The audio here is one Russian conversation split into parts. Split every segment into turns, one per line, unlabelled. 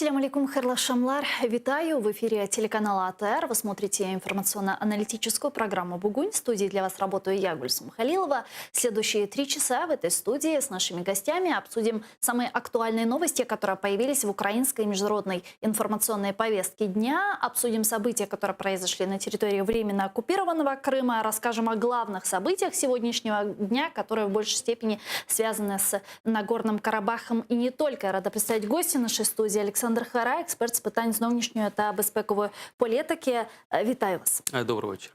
Салям алейкум, хайрлы шамлар. Витаю в эфире телеканала АТР. Вы смотрите информационно-аналитическую программу «Бугунь». В студии для вас работаю я, Гульсум Халилова. Следующие 3 часа в этой студии с нашими гостями обсудим самые актуальные новости, которые появились в украинской и международной информационной повестке дня. Обсудим события, которые произошли на территории временно оккупированного Крыма. Расскажем о главных событиях сегодняшнего дня, которые в большей степени связаны с Нагорным Карабахом и не только. Я рада представить гостя нашей студии. Олександр Хара, експерт з питань зовнішньої та безпекової політики. Вітаю вас.
Доброго вечера.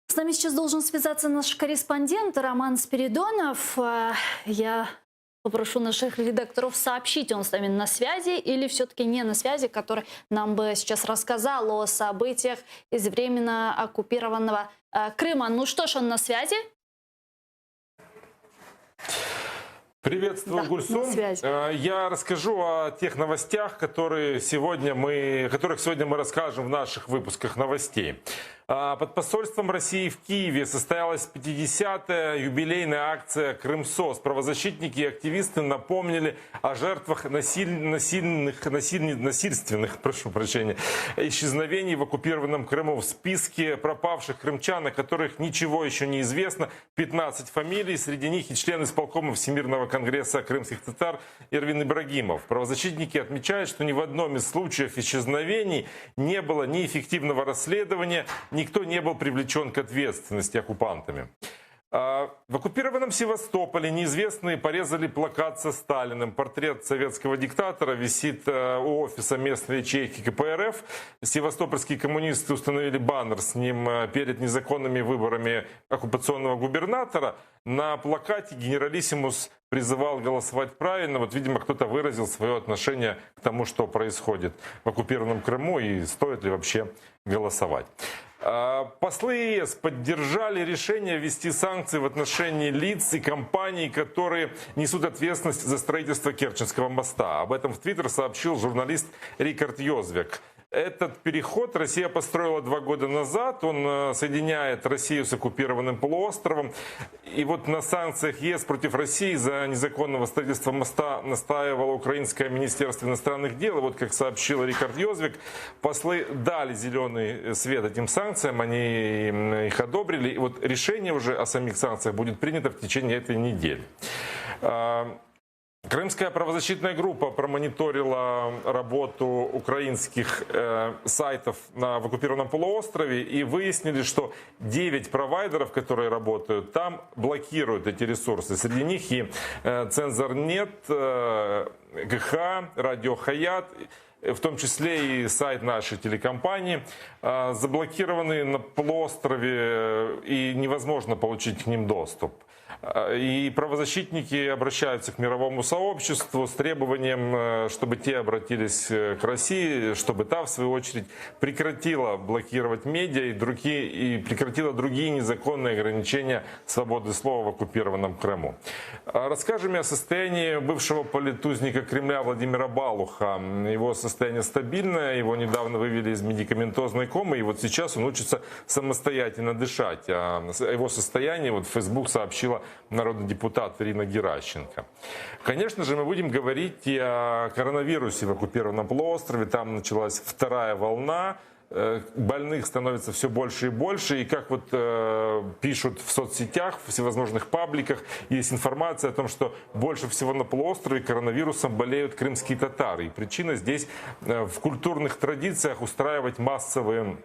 С нами сейчас должен связаться наш корреспондент Роман Спиридонов. Я попрошу наших редакторов сообщить, он с нами на связи или все-таки не на связи, который нам бы сейчас рассказал о событиях из временно оккупированного Крыма. Ну что ж, он на связи?
Приветствую, да, Гульсум. Я расскажу о тех новостях, которых сегодня мы расскажем в наших выпусках новостей. Под посольством России в Киеве состоялась 50-я юбилейная акция «Крымсос». Правозащитники и активисты напомнили о жертвах насильственных исчезновений в оккупированном Крыму. В списке пропавших крымчан, о которых ничего еще не известно, 15 фамилий. Среди них и член исполкома Всемирного конгресса крымских татар Эрвин Ибрагимов. Правозащитники отмечают, что ни в одном из случаев исчезновений не было ни эффективного расследования, никто не был привлечен к ответственности оккупантами. В оккупированном Севастополе неизвестные порезали плакат со Сталиным. Портрет советского диктатора висит у офиса местной ячейки КПРФ. Севастопольские коммунисты установили баннер с ним перед незаконными выборами оккупационного губернатора. На плакате генералиссимус призывал голосовать правильно. Вот, видимо, кто-то выразил свое отношение к тому, что происходит в оккупированном Крыму и стоит ли вообще голосовать. Послы ЕС поддержали решение ввести санкции в отношении лиц и компаний, которые несут ответственность за строительство Керченского моста. Об этом в Твиттер сообщил журналист Рикард Йозвек. Этот переход Россия построила 2 года назад. Он соединяет Россию с оккупированным полуостровом. И вот на санкциях ЕС против России за незаконного строительства моста настаивало Украинское министерство иностранных дел. И вот, как сообщил Рикард Йозвек, послы дали зеленый свет этим санкциям, они их одобрили. И вот решение уже о самих санкциях будет принято в течение этой недели. Крымская правозащитная группа промониторила работу украинских сайтов в оккупированном полуострове и выяснили, что 9 провайдеров, которые работают там, блокируют эти ресурсы. Среди них и Цензорнет, ГХ, Радио Хаят, в том числе и сайт нашей телекомпании, заблокированы на полуострове и невозможно получить к ним доступ. И правозащитники обращаются к мировому сообществу с требованием, чтобы те обратились к России, чтобы та, в свою очередь, прекратила блокировать медиа и прекратила другие незаконные ограничения свободы слова в оккупированном Крыму. Расскажем о состоянии бывшего политузника Кремля Владимира Балуха. Его состояние стабильное, его недавно вывели из медикаментозной комы, и вот сейчас он учится самостоятельно дышать. О его состоянии вот Facebook сообщила народный депутат Ирина Геращенко. Конечно же, мы будем говорить и о коронавирусе в оккупированном полуострове. Там началась 2-я волна. Больных становится все больше и больше. И как вот пишут в соцсетях, в всевозможных пабликах, есть информация о том, что больше всего на полуострове коронавирусом болеют крымские татары. И причина здесь в культурных традициях устраивать массовые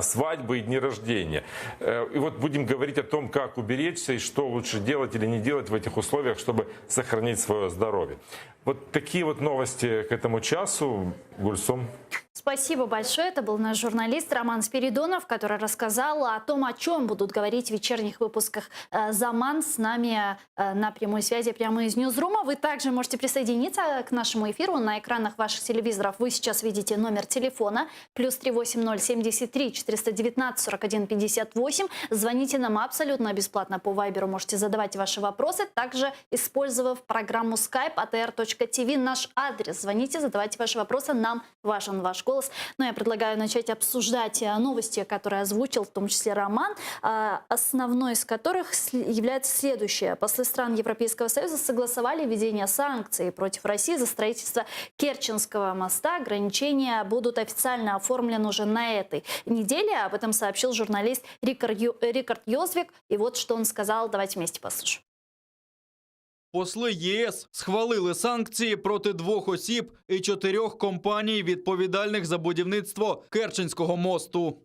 свадьбы и дни рождения. И вот будем говорить о том, как уберечься и что лучше делать или не делать в этих условиях, чтобы сохранить свое здоровье. Вот такие вот новости к этому часу. Гульсум.
Спасибо большое. Это был наш журналист Роман Спиридонов, который рассказал о том, о чем будут говорить в вечерних выпусках «Заман». С нами на прямой связи прямо из Ньюзрума. Вы также можете присоединиться к нашему эфиру. На экранах ваших телевизоров вы сейчас видите номер телефона +380 73 419 41 58. Звоните нам абсолютно бесплатно по Вайберу. Можете задавать ваши вопросы. Также, использовав программу Skype atr.tv, наш адрес. Звоните, задавайте ваши вопросы. Нам важен ваш голос. «Голос». Но я предлагаю начать обсуждать новости, которые озвучил, в том числе Роман, основной из которых является следующее. Послы стран Европейского Союза согласовали введение санкций против России за строительство Керченского моста. Ограничения будут официально оформлены уже на этой неделе. Об этом сообщил журналист Рикард Йозвік. И вот что он сказал. Давайте вместе послушаем.
Посли ЄС схвалили санкції проти 2 осіб і 4 компаній, відповідальних за будівництво Керченського мосту.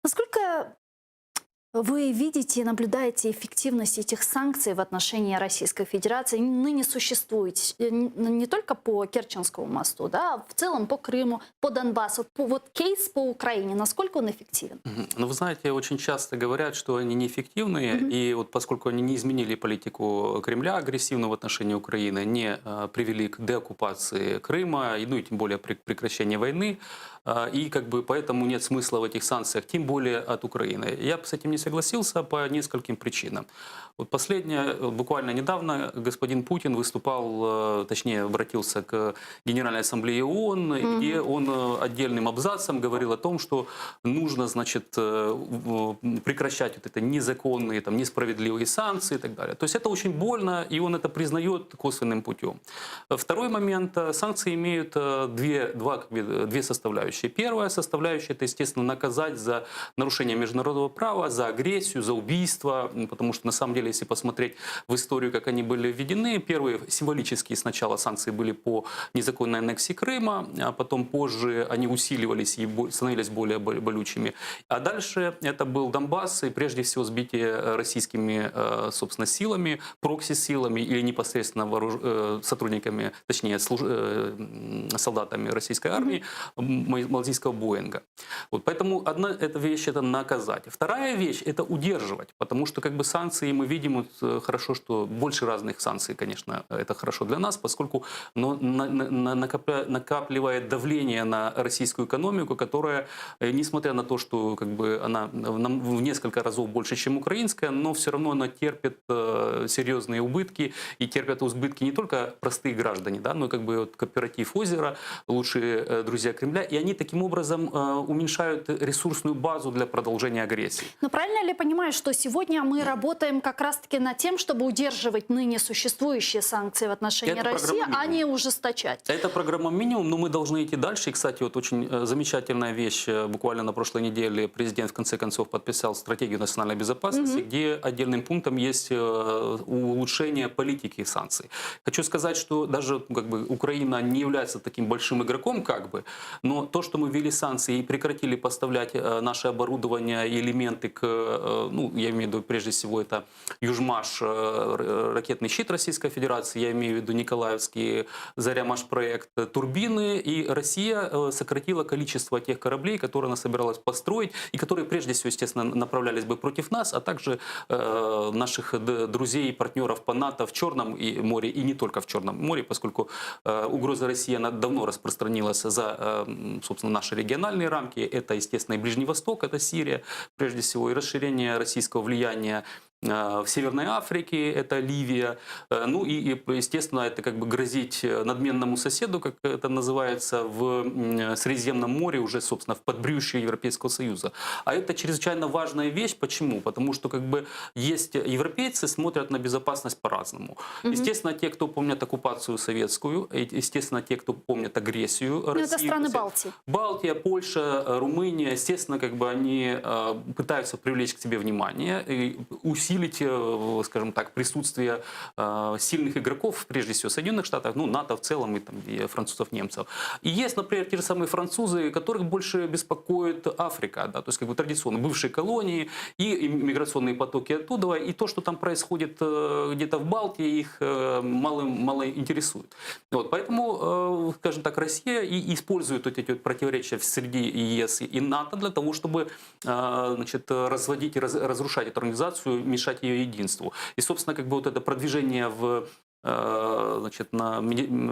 Насколько вы видите и наблюдаете эффективность этих санкций в отношении Российской Федерации? Ныне существует не только по Керченскому мосту, да, а в целом по Крыму, по Донбассу. Вот кейс по Украине, насколько он эффективен?
Ну, вы знаете, очень часто говорят, что они неэффективные, и вот поскольку они не изменили политику Кремля агрессивную в отношении Украины, не привели к деоккупации Крыма, ну и тем более прекращению войны, и как бы поэтому нет смысла в этих санкциях, тем более от Украины. Я с этим не согласился по нескольким причинам. Вот последнее, буквально недавно господин Путин выступал, точнее обратился к Генеральной Ассамблее ООН, где он отдельным абзацем говорил о том, что нужно, значит, прекращать вот это незаконные, там, несправедливые санкции и так далее. То есть это очень больно, и он это признает косвенным путем. Второй момент. Санкции имеют две составляющие. Первая составляющая – это, естественно, наказать за нарушение международного права, за агрессию, за убийство, потому что, на самом деле, если посмотреть в историю, как они были введены, первые символические сначала санкции были по незаконной аннексии Крыма, а потом позже они усиливались и становились более болючими. А дальше это был Донбасс, и прежде всего сбитие российскими, собственно, силами, прокси-силами или непосредственно сотрудниками, точнее, солдатами российской армии, мальтийского Боинга. Вот, поэтому одна эта вещь – это наказать. Вторая вещь – это удерживать, потому что как бы санкции мы видим, вот, хорошо, что больше разных санкций, конечно, это хорошо для нас, поскольку накапливает давление на российскую экономику, которая, несмотря на то, что как бы она в несколько разов больше, чем украинская, но все равно она терпит серьезные убытки, и терпят убытки не только простые граждане, да, но и как бы вот кооператив «Озеро», лучшие друзья Кремля, и они таким образом уменьшают ресурсную базу для продолжения агрессии.
Но правильно ли понимаю, что сегодня мы работаем как раз-таки над тем, чтобы удерживать ныне существующие санкции в отношении России, а не ужесточать?
Это программа минимум, но мы должны идти дальше. И, кстати, вот очень замечательная вещь. Буквально на прошлой неделе президент в конце концов подписал стратегию национальной безопасности, где отдельным пунктом есть улучшение политики санкций. Хочу сказать, что даже как бы Украина не является таким большим игроком, как бы, но то, что мы ввели санкции и прекратили поставлять наше оборудование и элементы к, ну, я имею в виду прежде всего это Южмаш, ракетный щит Российской Федерации, я имею в виду Николаевский Заря-Маш-проект, турбины, и Россия сократила количество тех кораблей, которые она собиралась построить, и которые прежде всего, естественно, направлялись бы против нас, а также наших друзей и партнеров по НАТО в Черном море, и не только в Черном море, поскольку угроза России, она давно распространилась за, собственно, наши региональные рамки. Это, естественно, и Ближний Восток, это Сирия, прежде всего, и расширение российского влияния в Северной Африке, это Ливия. Ну и, естественно, это как бы грозить надменному соседу, как это называется, в Средиземном море, уже, собственно, в подбрюшье Европейского Союза. А это чрезвычайно важная вещь. Почему? Потому что как бы есть европейцы, смотрят на безопасность по-разному. Естественно, те, кто помнят оккупацию советскую, естественно, те, кто помнят агрессию России.
Это страны Балтии.
Балтия, Польша, Румыния, естественно, как бы они пытаются привлечь к себе внимание и усилить, скажем так, присутствие сильных игроков, прежде всего Соединенных Штатов, ну, НАТО в целом, и, там, и французов, немцев. И есть, например, те же самые французы, которых больше беспокоит Африка, да, то есть как бы традиционно бывшие колонии и миграционные потоки оттуда, и то, что там происходит где-то в Балтии, их мало интересует. Вот, поэтому, скажем так, Россия и использует вот эти вот противоречия среди ЕС и НАТО для того, чтобы, значит, разводить и разрушать эту организацию, мешать ее единству. И, собственно, как бы вот это продвижение в значит, на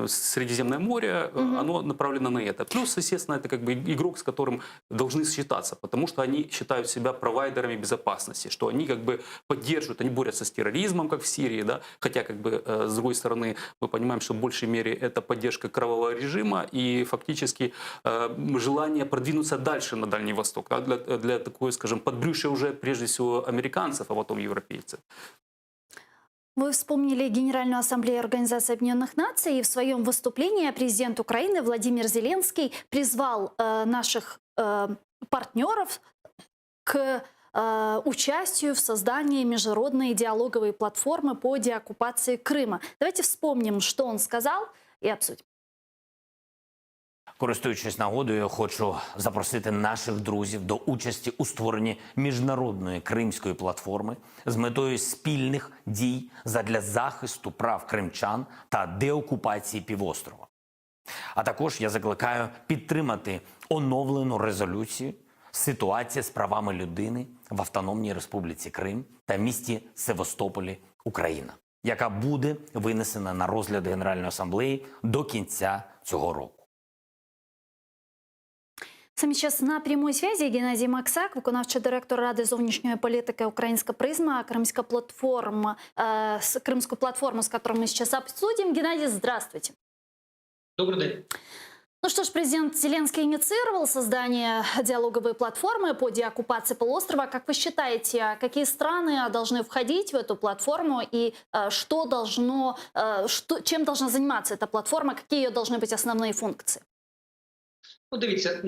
Средиземное море, оно направлено на это. Плюс, естественно, это как бы игрок, с которым должны считаться, потому что они считают себя провайдерами безопасности, что они как бы поддерживают, они борются с терроризмом, как в Сирии, да, хотя как бы с другой стороны мы понимаем, что в большей мере это поддержка кровавого режима и фактически желание продвинуться дальше на Дальний Восток, а для такой, скажем, подбрюшья уже прежде всего американцев, а потом европейцев.
Вы вспомнили Генеральную ассамблею Организации Объединенных Наций, и в своем выступлении президент Украины Владимир Зеленский призвал наших партнеров к участию в создании международной диалоговой платформы по деоккупации Крыма. Давайте вспомним, что он сказал, и обсудим.
Користуючись нагодою, хочу запросити наших друзів до участі у створенні міжнародної кримської платформи з метою спільних дій задля захисту прав кримчан та деокупації півострова. А також я закликаю підтримати оновлену резолюцію «Ситуація з правами людини в Автономній Республіці Крим та місті Севастополі, Україна», яка буде винесена на розгляд Генеральної асамблеї до кінця цього року.
С нами сейчас на прямой связи Геннадій Максак, виконавчий директор Ради зовнішньої політики «Українська призма», крымскую платформу, с которой мы сейчас обсудим. Геннадий, здравствуйте.
Добрый день.
Ну что ж, президент Зеленский инициировал создание диалоговой платформы по деоккупации полуострова. Как вы считаете, какие страны должны входить в эту платформу и чем должна заниматься эта платформа, какие ее должны быть основные функции?
Ну, дивіться,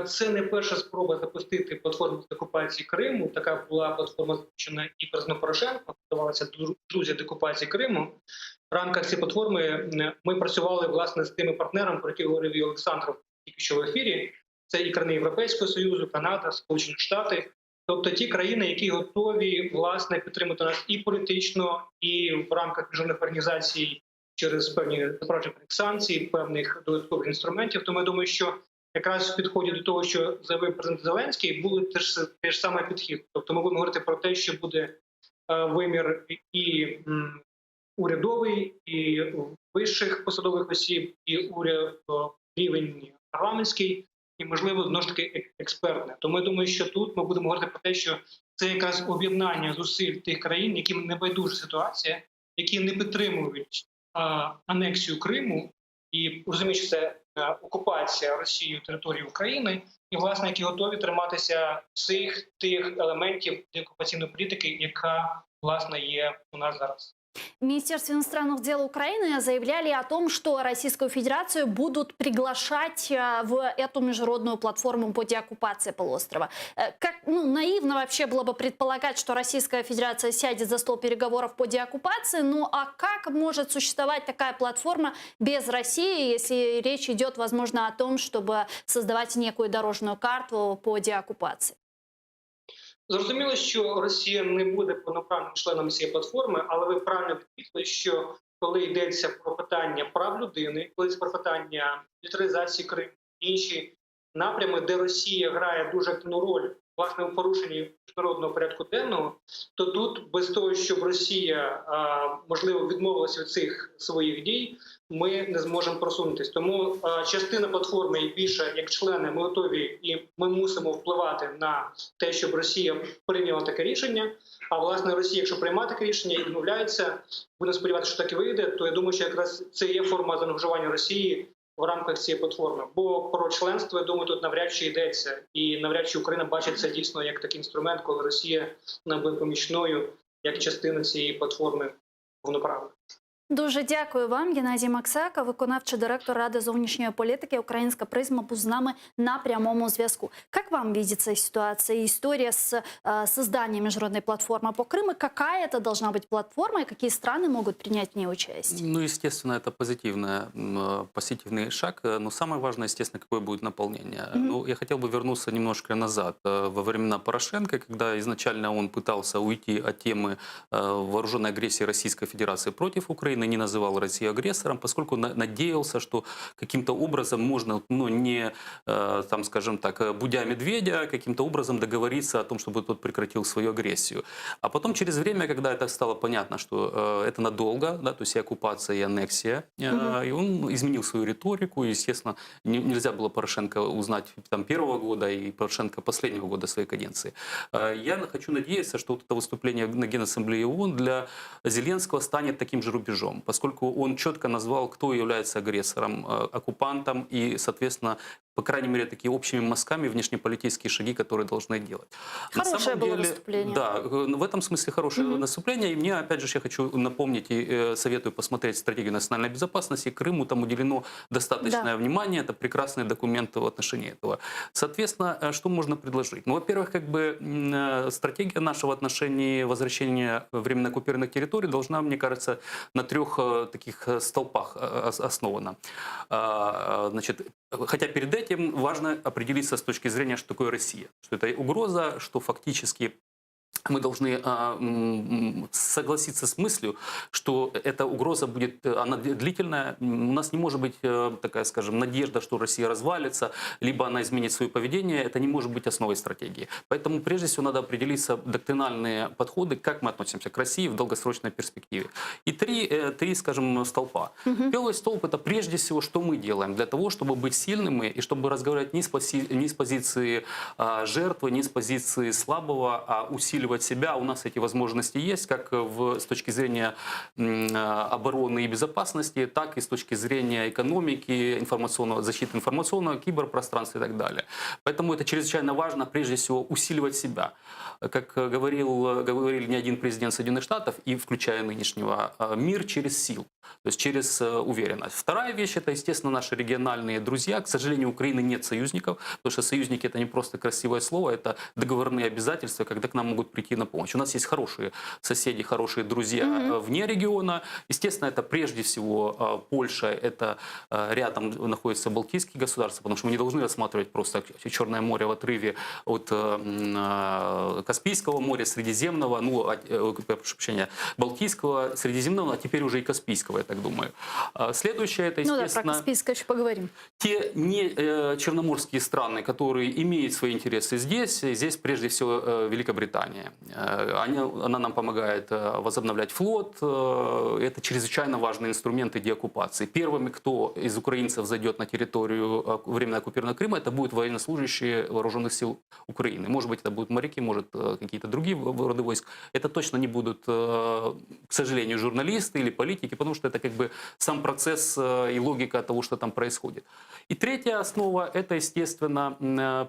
це не перша спроба запустити платформу з деокупації Криму. Така була платформа запущена і Президентом Порошенко, називалася «Друзі деокупації Криму». В рамках цієї платформи ми працювали, власне, з тими партнерами, про які говорив і Олександр тільки що в ефірі. Це і країни Європейського Союзу, Канада, Сполучені Штати. Тобто ті країни, які готові, власне, підтримати нас і політично, і в рамках міжнародних організацій через певні запровадження санкцій, певних додаткових інструментів. Тому я думаю, що якраз в підході до того, що заявив президент Зеленський, буде теж саме підхід. Тобто ми будемо говорити про те, що буде вимір і урядовий, і вищих посадових осіб, і рівень парламентський, і, можливо, знову ж таки експертне. Тому я думаю, що тут ми будемо говорити про те, що це якраз об'єднання зусиль тих країн, яким не байдужа ситуація, які не підтримують анексію Криму, і розуміють, що це окупація Росією території України, і, власне, які готові триматися всіх тих елементів деокупаційної політики, яка, власне, є у нас зараз.
В Министерстве иностранных дел Украины заявляли о том, что Российскую Федерацию будут приглашать в эту международную платформу по деоккупации полуострова. Как наивно вообще было бы предполагать, что Российская Федерация сядет за стол переговоров по деоккупации, ну а как может существовать такая платформа без России, если речь идет, возможно, о том, чтобы создавать некую дорожную карту по деоккупации?
Зрозуміло, що Росія не буде повноправним членом цієї платформи, але ви правильно підкреслили, що коли йдеться про питання прав людини, коли йдеться про питання мілітаризації Криму, інші напрями, де Росія грає дуже активну роль власне у порушенні міжнародного порядку денного, то тут без того, щоб Росія, можливо, відмовилася від цих своїх дій, ми не зможемо просунутися. Тому частина платформи і більше, як члени, ми готові і ми мусимо впливати на те, щоб Росія прийняла таке рішення. А, власне, Росія, якщо приймає таке рішення і відмовляється, будемо сподіватися, що так і вийде, то я думаю, що якраз це є форма заангажування Росії в рамках цієї платформи. Бо про членство, я думаю, тут навряд чи йдеться. І навряд чи Україна бачить це дійсно як такий інструмент, коли Росія нам буде помічною, як частина цієї платформи повноправна.
Дуже дякую вам, Геннадій Максак, виконавчий директор Ради зовнішньої політики «Українська призма» був з нами на прямому зв'язку. Как вам видится ситуация, история с созданием международной платформы по Крыму? Какая это должна быть платформа и какие страны могут принять в ней участие?
Ну, естественно, это позитивный шаг, но самое важное, естественно, какое будет наполнение. Ну, я хотел бы вернуться немножко назад, во времена Порошенко, когда изначально он пытался уйти от темы вооруженной агрессии Российской Федерации против Украины, Украины не называл Россию агрессором, поскольку надеялся, что каким-то образом можно, ну, не, там, скажем так, будя медведя, каким-то образом договориться о том, чтобы тот прекратил свою агрессию. А потом через время, когда это стало понятно, что это надолго, да, то есть и оккупация, и аннексия, и он изменил свою риторику, и, естественно, нельзя было Порошенко узнать там первого года и Порошенко последнего года своей каденции. Я хочу надеяться, что вот это выступление на Генассамблее ООН для Зеленского станет таким же рубежом, поскольку он четко назвал, кто является агрессором, оккупантом и, соответственно, по крайней мере, такие общими мазками внешнеполитические шаги, которые должны делать.
Хорошее было выступление.
Да, в этом смысле хорошее выступление. И мне, опять же, я хочу напомнить и советую посмотреть стратегию национальной безопасности. Крыму там уделено достаточное внимание. Это прекрасный документ в отношении этого. Соответственно, что можно предложить? Ну, во-первых, как бы стратегия нашего отношения возвращения временно оккупированных территорий должна, мне кажется, на 3 таких столпах основана. Значит, хотя перед этим важно определиться с точки зрения, что такое Россия. Что это угроза, что фактически мы должны согласиться с мыслью, что эта угроза будет, она длительная. У нас не может быть такая, скажем, надежда, что Россия развалится, либо она изменит свое поведение. Это не может быть основой стратегии. Поэтому прежде всего надо определиться доктринальные подходы, как мы относимся к России в долгосрочной перспективе. И три, скажем, столпа. Первый столб – это прежде всего, что мы делаем для того, чтобы быть сильными и чтобы разговаривать не с позиции жертвы, не с позиции слабого, а усиливать себя. У нас эти возможности есть, как с точки зрения обороны и безопасности, так и с точки зрения экономики, защиты информационного, киберпространства и так далее. Поэтому это чрезвычайно важно, прежде всего, усиливать себя. Как говорили не один президент Соединенных Штатов, и включая нынешнего, мир через силу, то есть через уверенность. Вторая вещь – это, естественно, наши региональные друзья. К сожалению, у Украины нет союзников, потому что союзники – это не просто красивое слово, это договорные обязательства, когда к нам могут прийти на помощь. У нас есть хорошие соседи, хорошие друзья вне региона. Естественно, это прежде всего Польша, это рядом находятся Балтийские государства, потому что мы не должны рассматривать просто Черное море в отрыве от Каспийского моря, Средиземного, прошу прощения, Балтийского, Средиземного, а теперь уже и Каспийского, я так думаю. Следующее, это, естественно...
Ну да, про Каспийское еще поговорим.
Те не черноморские страны, которые имеют свои интересы здесь прежде всего Великобритания. Она нам помогает возобновлять флот. Это чрезвычайно важные инструменты деоккупации. Первыми, кто из украинцев зайдет на территорию временно оккупированного Крыма, это будут военнослужащие вооруженных сил Украины. Может быть, это будут моряки, может, какие-то другие роды войск. Это точно не будут, к сожалению, журналисты или политики, потому что это как бы сам процесс и логика того, что там происходит. И третья основа – это, естественно,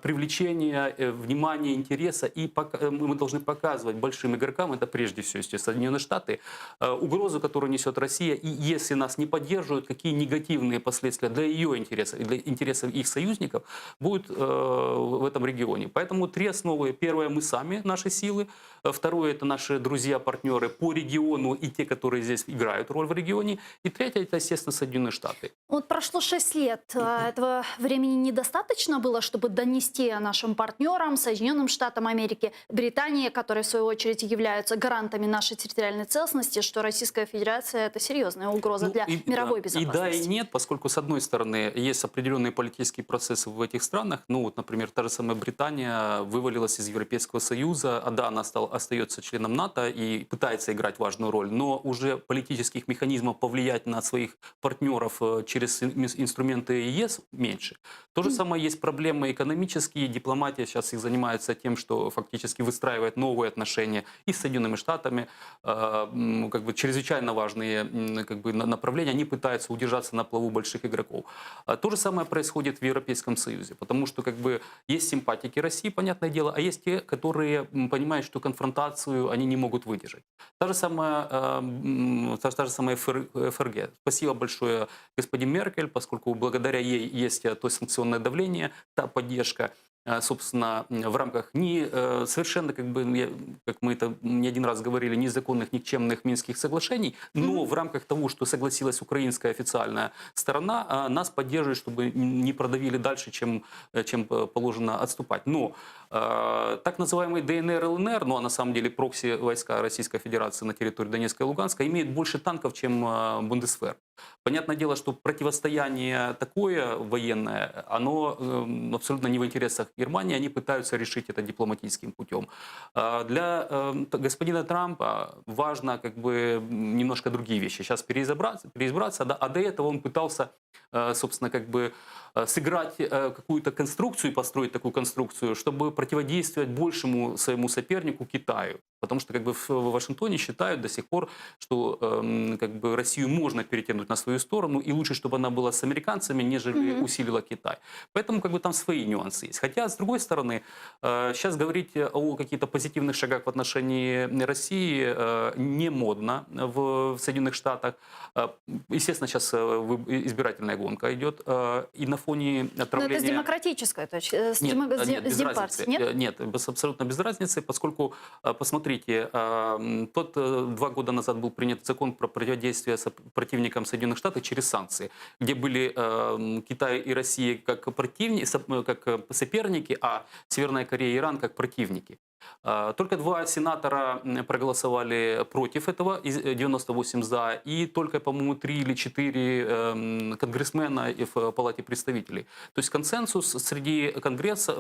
привлечение внимания, интереса. И мы должны показывать большим игрокам, это прежде всего, естественно, Соединенные Штаты, угрозу, которую несет Россия. И если нас не поддерживают, какие негативные последствия для ее интересов и для интересов их союзников будут в этом регионе. Поэтому 3 основы. Первое – мы сами, наши силы. Второе – это наши друзья-партнеры по региону и те, которые здесь играют роль в регионе. И третье – это, естественно, Соединенные Штаты.
Вот прошло 6 лет. Этого времени недостаточно было, чтобы донести нашим партнерам, Соединенным Штатам Америки, Британии, которые, в свою очередь, являются гарантами нашей территориальной целостности, что Российская Федерация – это серьезная угроза для мировой безопасности.
И да, и нет, поскольку, с одной стороны, есть определенные политические процессы в этих странах. Ну, вот, например, та же самая Британия вывалилась из Европейского Союза, а да, она остается членом НАТО и пытается играть важную роль, но уже политических механизмов повлиять на своих партнеров через инструменты ЕС меньше. То же самое есть проблемы экономические, дипломатия сейчас их занимается тем, что фактически выстраивает новые отношения и с Соединенными Штатами, как бы чрезвычайно важные как бы направления, они пытаются удержаться на плаву больших игроков. То же самое происходит в Европейском Союзе, потому что как бы есть симпатики России, понятное дело, а есть те, которые понимают, что конфронтацию они не могут выдержать. Та же самая ФРГ. Спасибо большое господин Меркель, поскольку благодаря ей есть то санкционное давление, та поддержка. собственно, в рамках совершенно, как мы это не один раз говорили, незаконных, никчемных Минских соглашений, но в рамках того, что согласилась украинская официальная сторона, нас поддерживает, чтобы не продавили дальше, чем положено отступать. Но так называемый ДНР, ЛНР, ну а на самом деле прокси-войска Российской Федерации на территории Донецка и Луганска, имеют больше танков, чем Бундесвер. Понятное дело, что противостояние такое военное, оно абсолютно не в интересах Германии, они пытаются решить это дипломатическим путем. Для господина Трампа важно немножко другие вещи. Сейчас переизбраться, да, а до этого он пытался, собственно, сыграть какую-то конструкцию и построить такую конструкцию, чтобы противодействовать большему своему сопернику Китаю. Потому что в Вашингтоне считают до сих пор, что Россию можно перетянуть на свою сторону, и лучше, чтобы она была с американцами, нежели усилила Китай. Поэтому там свои нюансы есть. Хотя, с другой стороны, сейчас говорить о каких-то позитивных шагах в отношении России не модно в Соединенных Штатах. Естественно, сейчас избирательная гонка идет, и на фоне отравления...
Но это с демократической точки, с
без
демпартии,
разницы. Нет, абсолютно без разницы, поскольку, посмотрите, 2 года назад был принят закон про противодействие противникам Соединенных Штатов через санкции, где были Китай и Россия как соперники, а Северная Корея и Иран как противники. Только 2 сенатора проголосовали против этого, 98 за, и только, по-моему, 3 или 4 конгрессмена в Палате представителей. То есть консенсус среди Конгресса,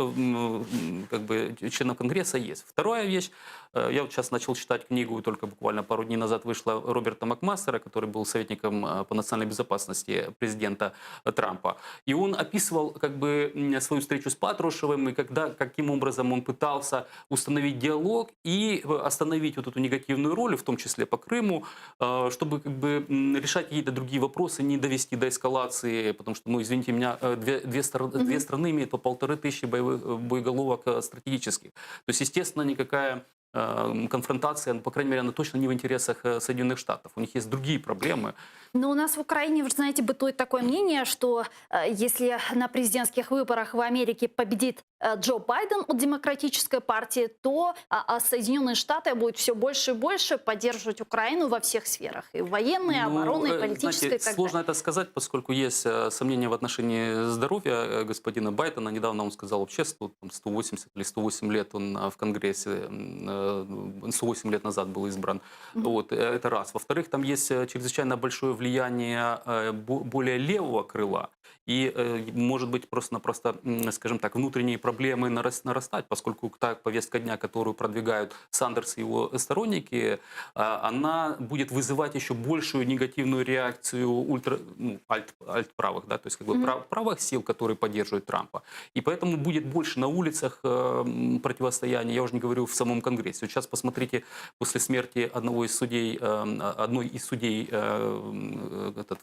членов Конгресса есть. Вторая вещь, я вот сейчас начал читать книгу, только буквально пару дней назад вышла, Роберта Макмастера, который был советником по национальной безопасности президента Трампа. И он описывал свою встречу с Патрушевым, и каким образом он пытался установить диалог и остановить вот эту негативную роль, в том числе по Крыму, чтобы решать какие-то другие вопросы, не довести до эскалации, потому что, извините меня, две страны имеют по 1500 боеголовок стратегических. То есть, естественно, никакая конфронтация, по крайней мере, она точно не в интересах Соединенных Штатов. У них есть другие проблемы.
Но у нас в Украине, вы знаете, бытует такое мнение, что если на президентских выборах в Америке победит Джо Байден от Демократической партии, то Соединенные Штаты будут все больше и больше поддерживать Украину во всех сферах. И военной, оборонной, политической.
Знаете, сложно это сказать, поскольку есть сомнения в отношении здоровья господина Байдена. Недавно он сказал обществу, 180 или 108 лет он в Конгрессе, 108 лет назад был избран. Вот, это раз. Во-вторых, там есть чрезвычайно большое влияние более левого крыла. И может быть просто-напросто, скажем так, внутренние проблемы нарастать, поскольку та повестка дня, которую продвигают Сандерс и его сторонники, она будет вызывать еще большую негативную реакцию альтправых, да, то есть правых сил, которые поддерживают Трампа. И поэтому будет больше на улицах противостояния, я уже не говорю в самом Конгрессе. Сейчас посмотрите, после смерти одной из судей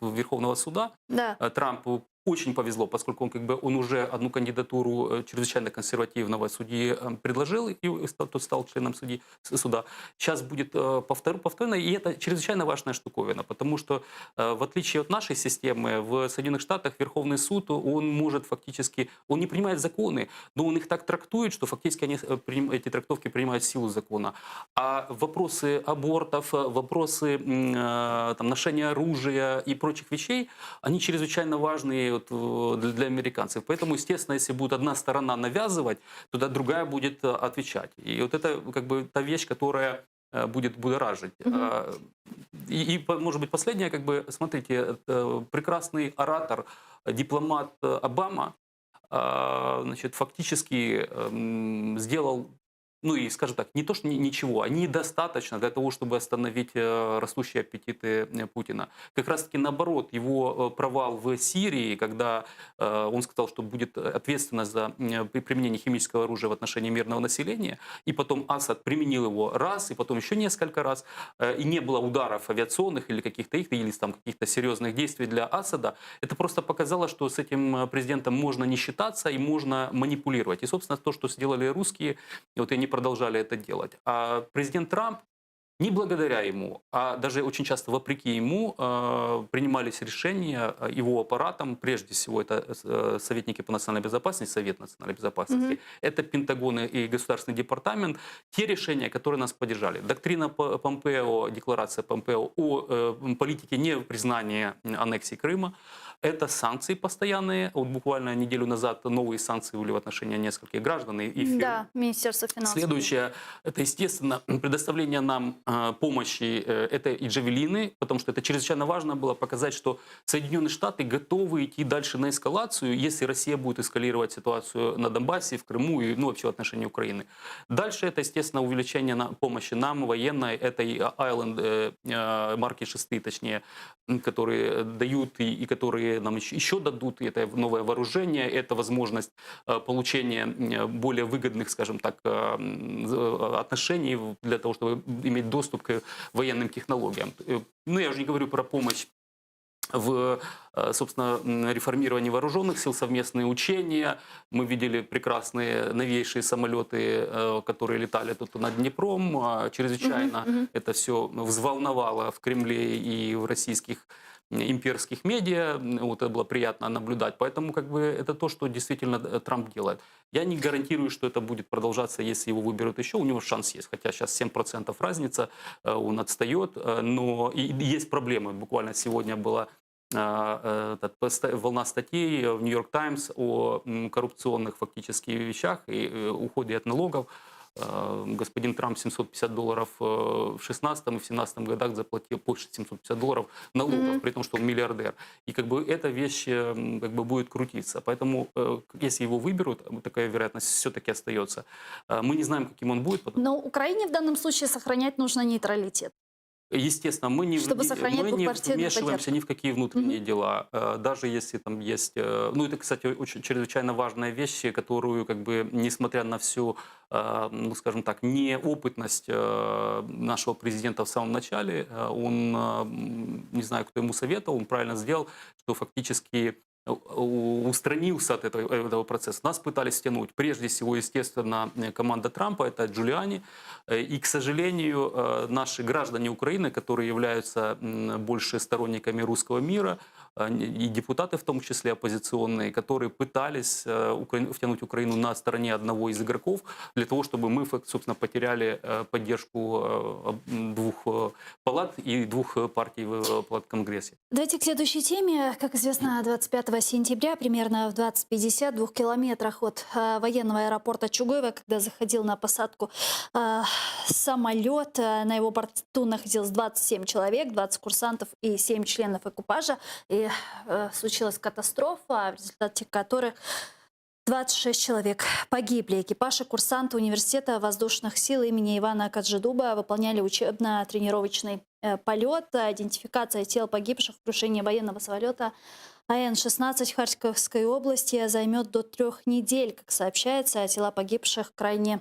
Верховного суда,
да.
Трампу очень повезло, поскольку он уже одну кандидатуру чрезвычайно консервативного судьи предложил, и тот стал членом суда. Сейчас будет повторно, и это чрезвычайно важная штуковина, потому что в отличие от нашей системы, в Соединенных Штатах Верховный суд, он может фактически, он не принимает законы, но он их так трактует, что фактически эти трактовки принимают силу закона. А вопросы абортов, вопросы ношения оружия и прочих вещей, они чрезвычайно важные для американцев. Поэтому, естественно, если будет одна сторона навязывать, тогда другая будет отвечать. И вот это та вещь, которая будет будоражить. И, может быть, последнее, смотрите, прекрасный оратор, дипломат Обама, фактически сделал, и, скажем так, не то, что ничего, а недостаточно для того, чтобы остановить растущие аппетиты Путина. Как раз-таки наоборот, его провал в Сирии, когда он сказал, что будет ответственность за применение химического оружия в отношении мирного населения, и потом Асад применил его раз, и потом еще несколько раз, и не было ударов авиационных или каких-то каких-то серьезных действий для Асада, это просто показало, что с этим президентом можно не считаться и можно манипулировать. И, собственно, то, что сделали русские, и вот они продолжали это делать. А президент Трамп, Не благодаря ему, а даже очень часто вопреки ему принимались решения его аппаратом, прежде всего это советники по национальной безопасности, Совет национальной безопасности, это Пентагон и Государственный департамент, те решения, которые нас поддержали. Доктрина Помпео, декларация Помпео о политике непризнания аннексии Крыма, это санкции постоянные. Вот буквально неделю назад новые санкции были в отношении нескольких граждан и фирм.
Да, Министерство финансов.
Следующее, это, естественно, предоставление нам помощи, это и джавелины, потому что это чрезвычайно важно было показать, что Соединенные Штаты готовы идти дальше на эскалацию, если Россия будет эскалировать ситуацию на Донбассе, в Крыму и вообще в отношении Украины. Дальше это, естественно, увеличение помощи нам, военной, это и Island марки 6, точнее, которые дают и которые нам еще дадут, и это новое вооружение, это возможность получения более выгодных, скажем так, отношений для того, чтобы иметь доступ к военным технологиям. Ну, я уже не говорю про помощь в, собственно, реформировании вооруженных сил, совместные учения. Мы видели прекрасные новейшие самолеты, которые летали тут над Днепром. Чрезвычайно это все взволновало в Кремле и в российских имперских медиа. Вот это было приятно наблюдать. Поэтому как бы это то, что действительно Трамп делает. Я не гарантирую, что это будет продолжаться, если его выберут еще. У него шанс есть. Хотя сейчас 7% разница, он отстает. Но и есть проблемы. Буквально сегодня была волна статей в Нью-Йорк Таймс о коррупционных фактически вещах и уходе от налогов. Господин Трамп $750 в 2016 и в 2017 годах заплатил больше $750 налогов, при том, что он миллиардер. И как бы эта вещь как бы будет крутиться. Поэтому, если его выберут, такая вероятность все-таки остается. Мы не знаем, каким он будет.
Но Украине в данном случае сохранять нужно нейтралитет.
Естественно, мы не вмешиваемся ни в какие внутренние дела, даже если там есть... Ну, это, кстати, очень чрезвычайно важная вещь, которую, как бы, несмотря на всю, ну, скажем так, неопытность нашего президента в самом начале, он, не знаю, кто ему советовал, он правильно сделал, что фактически устранился от этого процесса. Нас пытались стянуть, прежде всего, естественно, команда Трампа, это Джулиани. И, к сожалению, наши граждане Украины, которые являются больше сторонниками русского мира, и депутаты, в том числе оппозиционные, которые пытались втянуть Украину на стороне одного из игроков, для того, чтобы мы, собственно, потеряли поддержку двух палат и двух партий в палат Конгрессе.
Давайте к следующей теме. Как известно, 25 сентября, примерно в 20:50, 2 километрах от военного аэропорта Чугуева, когда заходил на посадку самолет, на его борту находилось 27 человек, 20 курсантов и 7 членов экипажа. И случилась катастрофа, в результате которой 26 человек погибли. Экипаж и курсанты университета воздушных сил имени Ивана Каджидуба выполняли учебно-тренировочный полет. Идентификация тел погибших в крушении военного самолета АН-16 в Харьковской области займет до 3 недель. Как сообщается, тела погибших крайне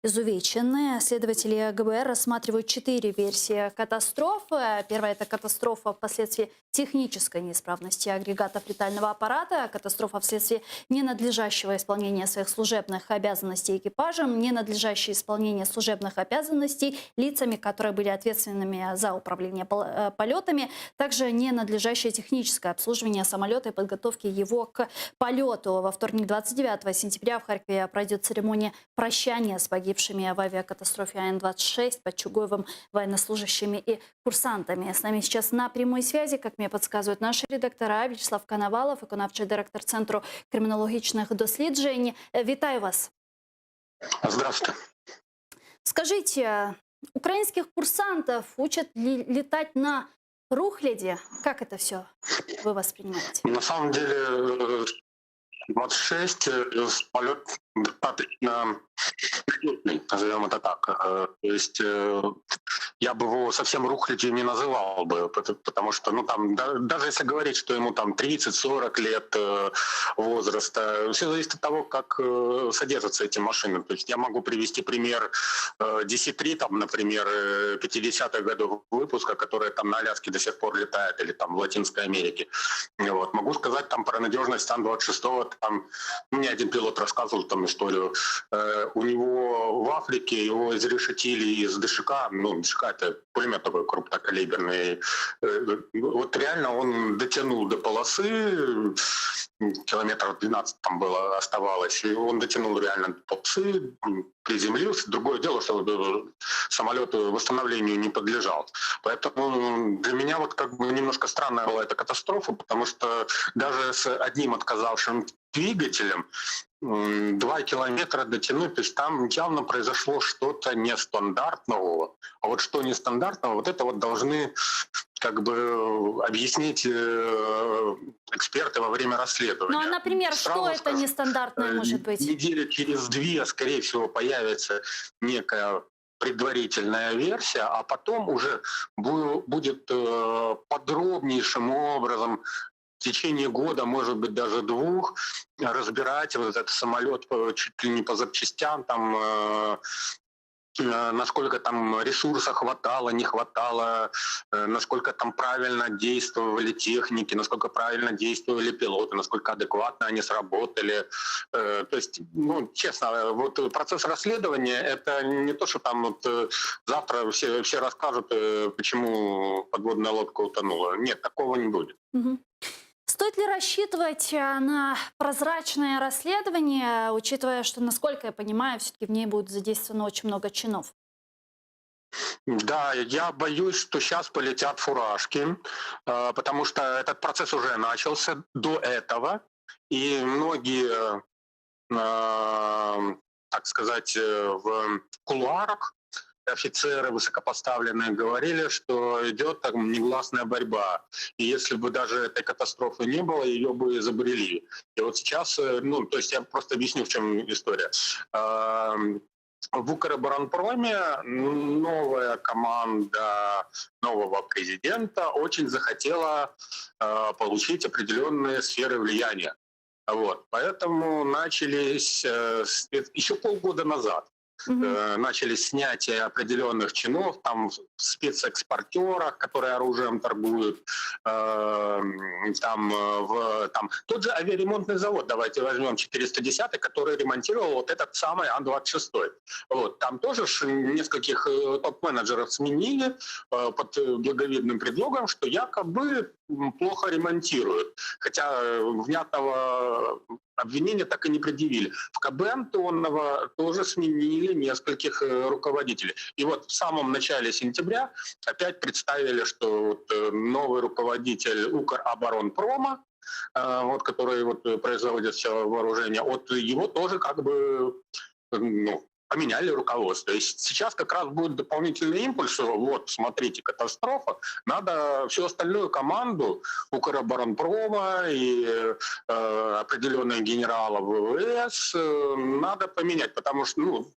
изувечены. Следователи ГБР рассматривают 4 версии катастрофы. Первая – это катастрофа впоследствии технической неисправности агрегатов летального аппарата, катастрофа вследствие ненадлежащего исполнения своих служебных обязанностей экипажем, ненадлежащее исполнение служебных обязанностей лицами, которые были ответственными за управление полетами, также ненадлежащее техническое обслуживание самолета и подготовки его к полету. Во вторник, 29 сентября, в Харькове пройдет церемония прощания с погибшими в авиакатастрофе АН-26 под Чугуевым военнослужащими и курсантами. С нами сейчас на прямой связи, как мне подсказывают наши редактора, Вячеслав Коновалов, виконавчий директор Центру кримінологічних досліджень. Вітаю вас.
Здравствуйте.
Скажите, украинских курсантов учат летать на рухляде? Как это все вы воспринимаете?
На самом деле 26 полет достаточно летный, назовем это так. То есть я бы его совсем рухлядью не называл бы, потому что, ну, там, даже если говорить, что ему там 30-40 лет возраста, все зависит от того, как содержатся эти машины. То есть я могу привести пример DC-3, там, например, 50-х годов выпуска, которая там на Аляске до сих пор летает, или там в Латинской Америке. Вот. Могу сказать там про надежность Ан-26, там мне один пилот рассказывал, там историю. У него в Африке его изрешетили из ДШК, ну, ДШК это пулемет такой крупнокалиберный. Вот реально он дотянул до полосы, километров 12 там было, оставалось, и он дотянул реально до полосы, приземлился. Другое дело, что самолет восстановлению не подлежал. Поэтому для меня вот как бы немножко странная была эта катастрофа, потому что даже с одним отказавшим двигателем 2 километра дотянуть, то есть там явно произошло что-то нестандартного. А вот что нестандартного, вот это вот должны как бы объяснить эксперты во время расследования.
Ну, а, например,
Сразу
что это
скажу,
нестандартное может быть?
недели через 2, скорее всего, появится некая предварительная версия, а потом уже будет подробнейшим образом в течение года, может быть, даже 2, разбирать вот этот самолет чуть ли не по запчастям, там, насколько там ресурса хватало, не хватало, насколько там правильно действовали техники, насколько правильно действовали пилоты, насколько адекватно они сработали. То есть, ну, честно, вот процесс расследования — это не то, что там вот завтра все расскажут, почему подводная лодка утонула. Нет, такого не будет.
Мгм. Стоит ли рассчитывать на прозрачное расследование, учитывая, что, насколько я понимаю, все-таки в ней будет задействовано очень много чинов?
Да, я боюсь, что сейчас полетят фуражки, потому что этот процесс уже начался до этого, и многие, так сказать, в кулуарах офицеры высокопоставленные говорили, что идет там негласная борьба. И если бы даже этой катастрофы не было, ее бы изобрели. И вот сейчас, ну, то есть я просто объясню, в чем история. В Укроборонпроме новая команда нового президента очень захотела получить определенные сферы влияния. Вот. Поэтому начались еще полгода назад. Начались снятия определенных чинов, там в спецэкспортерах, которые оружием торгуют, там тот же авиаремонтный завод, давайте возьмем 410, который ремонтировал вот этот самый Ан-26. Вот, там тоже нескольких топ-менеджеров сменили под благовидным предлогом, что якобы плохо ремонтируют. Хотя внятного обвинения так и не предъявили. В КБ Антонова тоже сменили нескольких руководителей. И вот в самом начале сентября опять представили, что вот новый руководитель Укроборонпрома, вот, который вот производит все вооружение, от его тоже как бы, ну, поменяли руководство. И сейчас как раз будет дополнительный импульс. Вот, смотрите, катастрофа. Надо всю остальную команду Укроборонпрома и определенных генералов ВВС надо поменять, потому что, ну,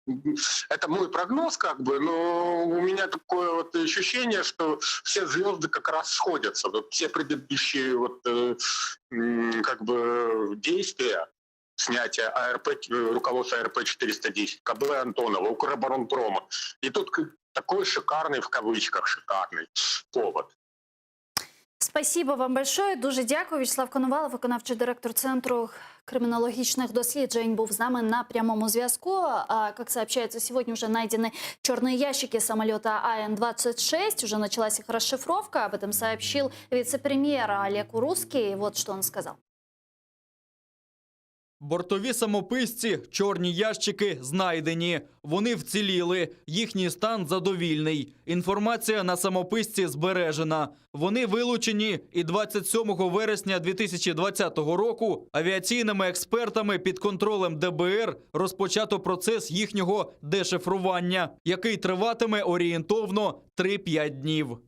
это мой прогноз, как бы, но у меня такое вот ощущение, что все звезды как раз сходятся. Вот все предыдущие вот как бы действия, снятия АРП, руководства АРП-410, КБ Антонова, Укроборонпрома. И тут такой шикарный, в кавычках, шикарный повод.
Спасибо вам большое. Дуже дякую. Вячеслав Коновалов, виконавчий директор Центру кримінологічних досліджень, був з нами на прямому зв'язку. Как сообщается, сегодня уже найдены черные ящики самолета АН-26. Уже началась их расшифровка. Об этом сообщил вице-премьер Олег Урусский. Вот что он сказал.
Бортові самописці, чорні ящики знайдені. Вони вціліли. Їхній стан задовільний. Інформація на самописці збережена. Вони вилучені і 27 вересня 2020 року авіаційними експертами під контролем ДБР розпочато процес їхнього дешифрування, який триватиме орієнтовно 3-5 днів.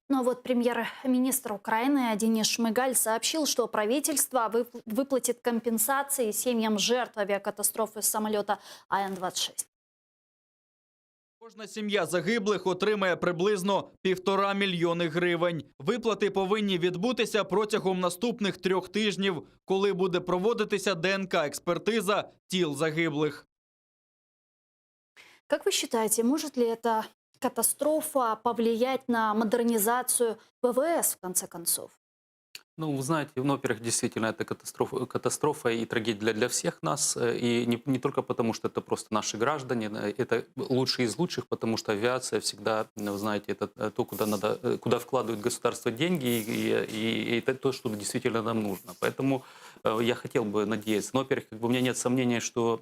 Ну а вот премьер-министр Украины Денис Шмыгаль сообщил, что правительство выплатит компенсации семьям жертв авиакатастрофы самолета АН-26.
Кожна сім'я загиблих отримає приблизно 1,5 мільйони гривень. Виплати повинні відбутися протягом наступних 3 тижнів, коли буде проводитися ДНК-експертиза тіл загиблих.
Как вы считаете, может ли эта катастрофа повлиять на модернизацию ВВС в конце концов?
Ну, вы знаете, ну, во-первых, действительно, это катастрофа и трагедия для всех нас. И не только потому, что это просто наши граждане, это лучшие из лучших, потому что авиация всегда, вы знаете, это то, куда вкладывает государство деньги, и это то, что действительно нам нужно. Поэтому я хотел бы надеяться. Но, во-первых, как бы у меня нет сомнения, что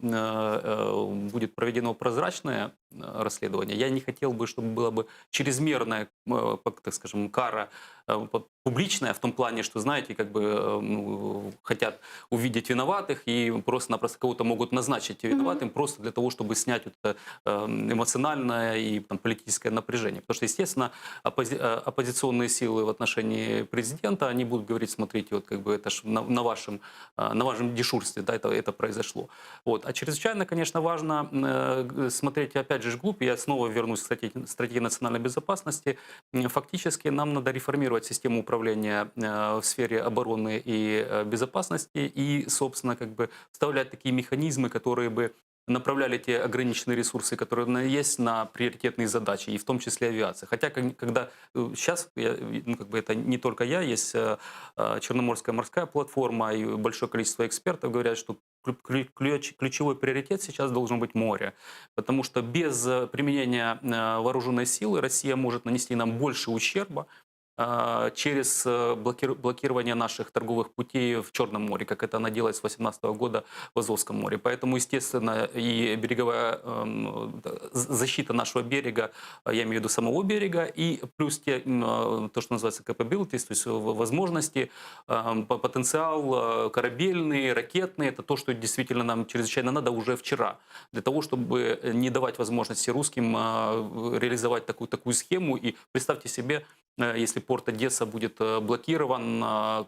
будет проведено прозрачное расследование. Я не хотел бы, чтобы была бы чрезмерная, так скажем, кара публичная в том плане, что, знаете, как бы ну, хотят увидеть виноватых и просто-напросто кого-то могут назначить виноватым просто для того, чтобы снять вот это эмоциональное и там, политическое напряжение. Потому что, естественно, оппозиционные силы в отношении президента, они будут говорить, смотрите, вот как бы это ж на вашем дежурстве, да, это произошло. Вот. А чрезвычайно, конечно, важно смотреть, опять же, вглубь. Я снова вернусь к стратегии национальной безопасности. Фактически нам надо реформировать систему управления в сфере обороны и безопасности и, собственно, как бы вставлять такие механизмы, которые бы направляли те ограниченные ресурсы, которые есть, на приоритетные задачи, и в том числе авиация. Хотя, когда сейчас, ну, как бы это не только я, есть Черноморская морская платформа, и большое количество экспертов говорят, что ключевой приоритет сейчас должен быть море. Потому что без применения вооруженной силы Россия может нанести нам больше ущерба через блокирование наших торговых путей в Черном море, как это она делает с 2018 года в Азовском море. Поэтому, естественно, и береговая защита нашего берега, я имею в виду самого берега, и плюс то, что называется capabilities, то есть возможности, потенциал корабельный, ракетный, это то, что действительно нам чрезвычайно надо уже вчера, для того, чтобы не давать возможности русским реализовать такую схему. И представьте себе, если порт Одесса будет блокирован,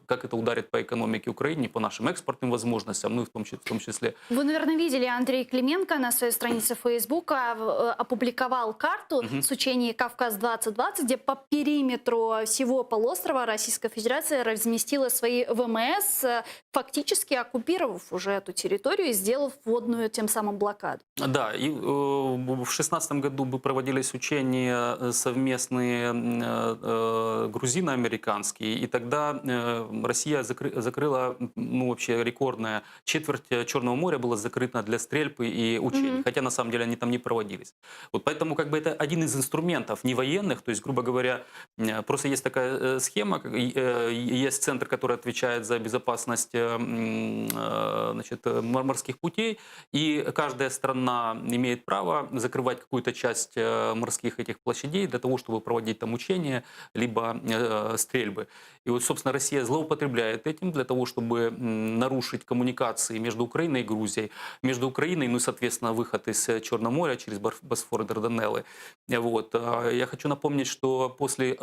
как это ударит по экономике Украины, по нашим экспортным возможностям, ну и в том числе.
Вы, наверное, видели, Андрей Клименко на своей странице Фейсбука опубликовал карту с учения «Кавказ-2020», где по периметру всего полуострова Российская Федерация разместила свои ВМС, фактически оккупировав уже эту территорию и сделав водную тем самым блокаду.
Да, и в 2016 году бы проводились учения совместные грузино-американские, и тогда Россия закрыла, ну, вообще рекордная четверть Черного моря была закрыта для стрельбы и учений, хотя на самом деле они там не проводились. Вот поэтому как бы это один из инструментов не военных, то есть, грубо говоря, просто есть такая схема, есть центр, который отвечает за безопасность значит, морских путей, и каждая страна имеет право закрывать какую-то часть морских этих площадей для того, чтобы проводить там учения, либо стрельбы. И вот, собственно, Россия злоупотребляет этим для того, чтобы нарушить коммуникации между Украиной и Грузией, между Украиной, ну и, соответственно, выход из Черного моря через Босфор и Дарданеллы. Вот. Я хочу напомнить, что после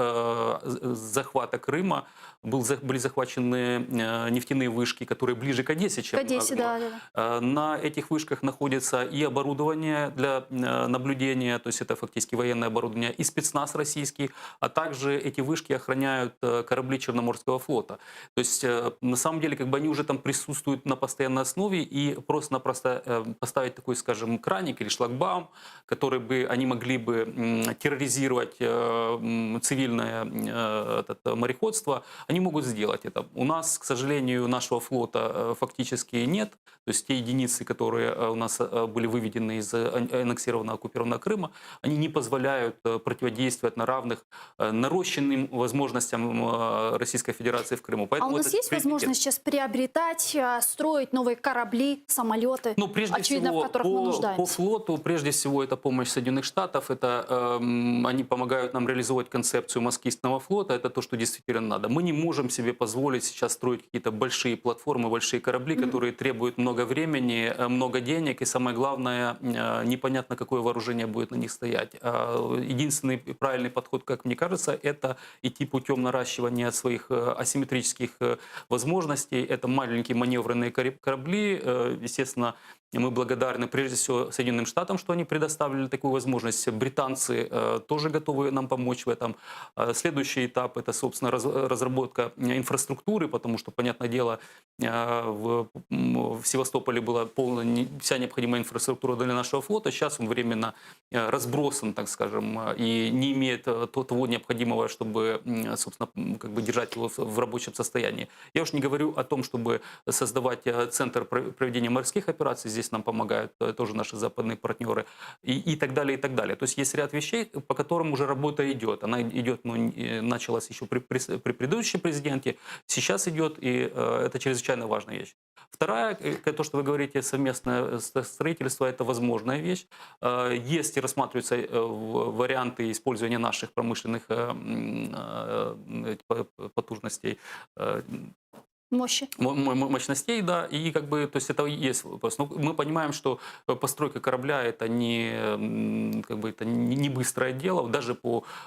захвата Крыма были захвачены нефтяные вышки, которые ближе к Одессе, чем
К Одессе, да.
На этих вышках находится и оборудование для наблюдения, то есть это фактически военное оборудование, и спецназ российский, а также эти вышки охраняют корабли Черноморского флота. То есть на самом деле как бы они уже там присутствуют на постоянной основе, и просто-напросто поставить такой, скажем, краник или шлагбаум, который бы они могли бы терроризировать цивильное мореходство, они могут сделать это. У нас, к сожалению, нашего флота фактически нет. То есть те единицы, которые у нас были выведены из аннексированного, оккупированного Крыма, они не позволяют противодействовать на равных нарощенным возможностям Российской Федерации в Крыму.
Поэтому а у нас есть возможность сейчас приобретать, строить новые корабли, самолеты,
ну, прежде
очевидно,
всего,
в которых мы нуждаемся?
По флоту, прежде всего, это помощь Соединенных Штатов, это они помогают нам реализовать концепцию москитного флота, это то, что действительно надо. Мы не можем себе позволить сейчас строить какие-то большие платформы, большие корабли, которые требуют много времени, много денег, и самое главное, непонятно, какое вооружение будет на них стоять. Единственный правильный подход, как мне кажется, это идти путем наращивания своих асимметрических возможностей. Это маленькие маневренные корабли, естественно, Мы благодарны прежде всего Соединенным Штатам, что они предоставили такую возможность. Британцы тоже готовы нам помочь в этом. Следующий этап – это, собственно, разработка инфраструктуры, потому что, понятное дело, в Севастополе была полная вся необходимая инфраструктура для нашего флота. Сейчас он временно разбросан, так скажем, и не имеет того необходимого, чтобы, собственно, как бы держать его в рабочем состоянии. Я уж не говорю о том, чтобы создавать центр проведения морских операций. Здесь нам помогают тоже наши западные партнеры и так далее, и так далее. То есть есть ряд вещей, по которым уже работа идет. Она идет, началась еще при предыдущем президенте, сейчас идет, и это чрезвычайно важная вещь. Вторая, то, что вы говорите, совместное строительство, это возможная вещь. Есть и рассматриваются варианты использования наших промышленных потужностей, мощностей, да, и как бы, то есть это есть вопрос. Но мы понимаем, что постройка корабля это не, как бы, это не быстрое дело. Даже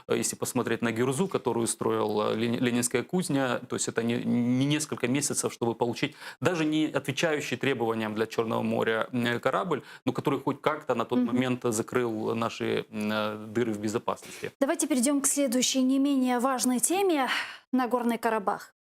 если посмотреть на Гюрзу, которую строил Ленинская кузня, то есть это не несколько месяцев, чтобы получить даже не отвечающий требованиям для Черного моря корабль, но который хоть как-то на тот момент закрыл наши дыры в безопасности.
Давайте перейдем к следующей не менее важной теме – Нагорный Карабах.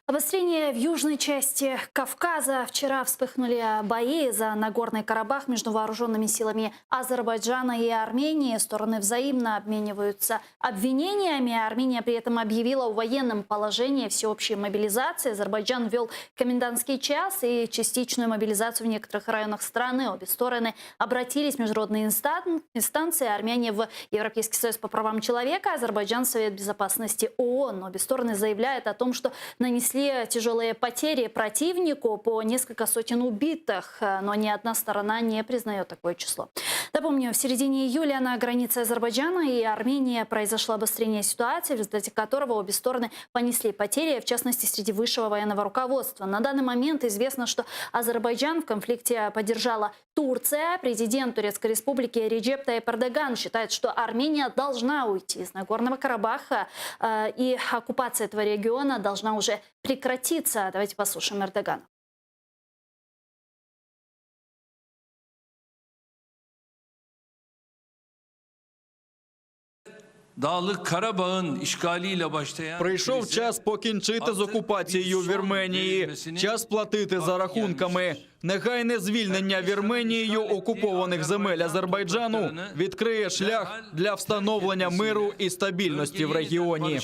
Обострение в южной части Кавказа. Вчера вспыхнули бои за Нагорный Карабах между вооруженными силами Азербайджана и Армении. Стороны взаимно обмениваются обвинениями. Армения при этом объявила о военном положении всеобщей мобилизации. Азербайджан ввел комендантский час и частичную мобилизацию в некоторых районах страны. Обе стороны обратились в международные инстанции. Армения в Европейский союз по правам человека, Азербайджан в Совет безопасности ООН. Обе стороны заявляют о том, что нанесли тяжелые потери противнику, по несколько сотен убитых, но ни одна сторона не признает такое число. Напомню, в середине июля на границе Азербайджана и Армении произошло обострение ситуации, в результате которого обе стороны понесли потери, в частности, среди высшего военного руководства. На данный момент известно, что Азербайджан в конфликте поддержала Турция. Президент Турецкой республики Реджеп Тайип Эрдоган считает, что Армения должна уйти из Нагорного Карабаха, и оккупация этого региона должна уже прекратиться. Давайте послушаем Эрдогана.
Прийшов час покінчити з окупацією Вірменії. Час платити за рахунками. Негайне звільнення Вірменією окупованих земель Азербайджану відкриє шлях для встановлення миру і стабільності в регіоні.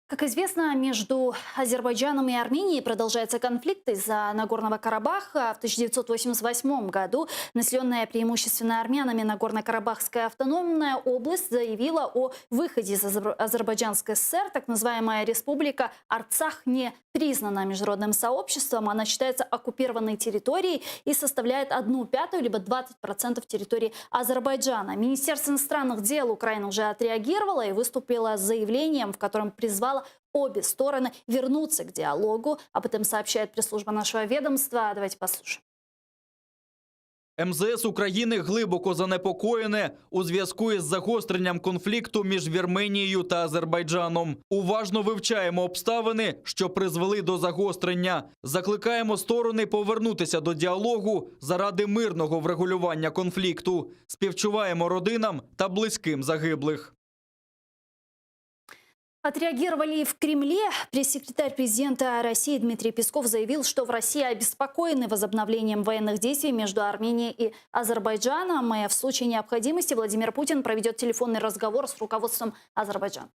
Как известно, между Азербайджаном и Арменией продолжается конфликт из-за Нагорного Карабаха. В 1988 году населенная преимущественно армянами Нагорно-Карабахская автономная область заявила о выходе из Азербайджанской ССР. Так называемая республика Арцах не признана международным сообществом. Она считается оккупированной территорией и составляет 1/5 либо 20% территории Азербайджана. Министерство иностранных дел Украины уже отреагировало и выступило с заявлением, в котором призвало обе стороны вернуться к диалогу. Об этом сообщает пресс-служба нашего ведомства. Давайте послушаем.
МЗС України глибоко занепокоєне у зв'язку із загостренням конфлікту між Вірменією та Азербайджаном. Уважно вивчаємо обставини, що призвели до загострення. Закликаємо сторони повернутися до діалогу заради мирного врегулювання конфлікту. Співчуваємо родинам та близьким загиблих.
Отреагировали и в Кремле. Пресс-секретарь президента России Дмитрий Песков заявил, что в России обеспокоены возобновлением военных действий между Арменией и Азербайджаном. И в случае необходимости Владимир Путин проведет телефонный разговор с руководством Азербайджана.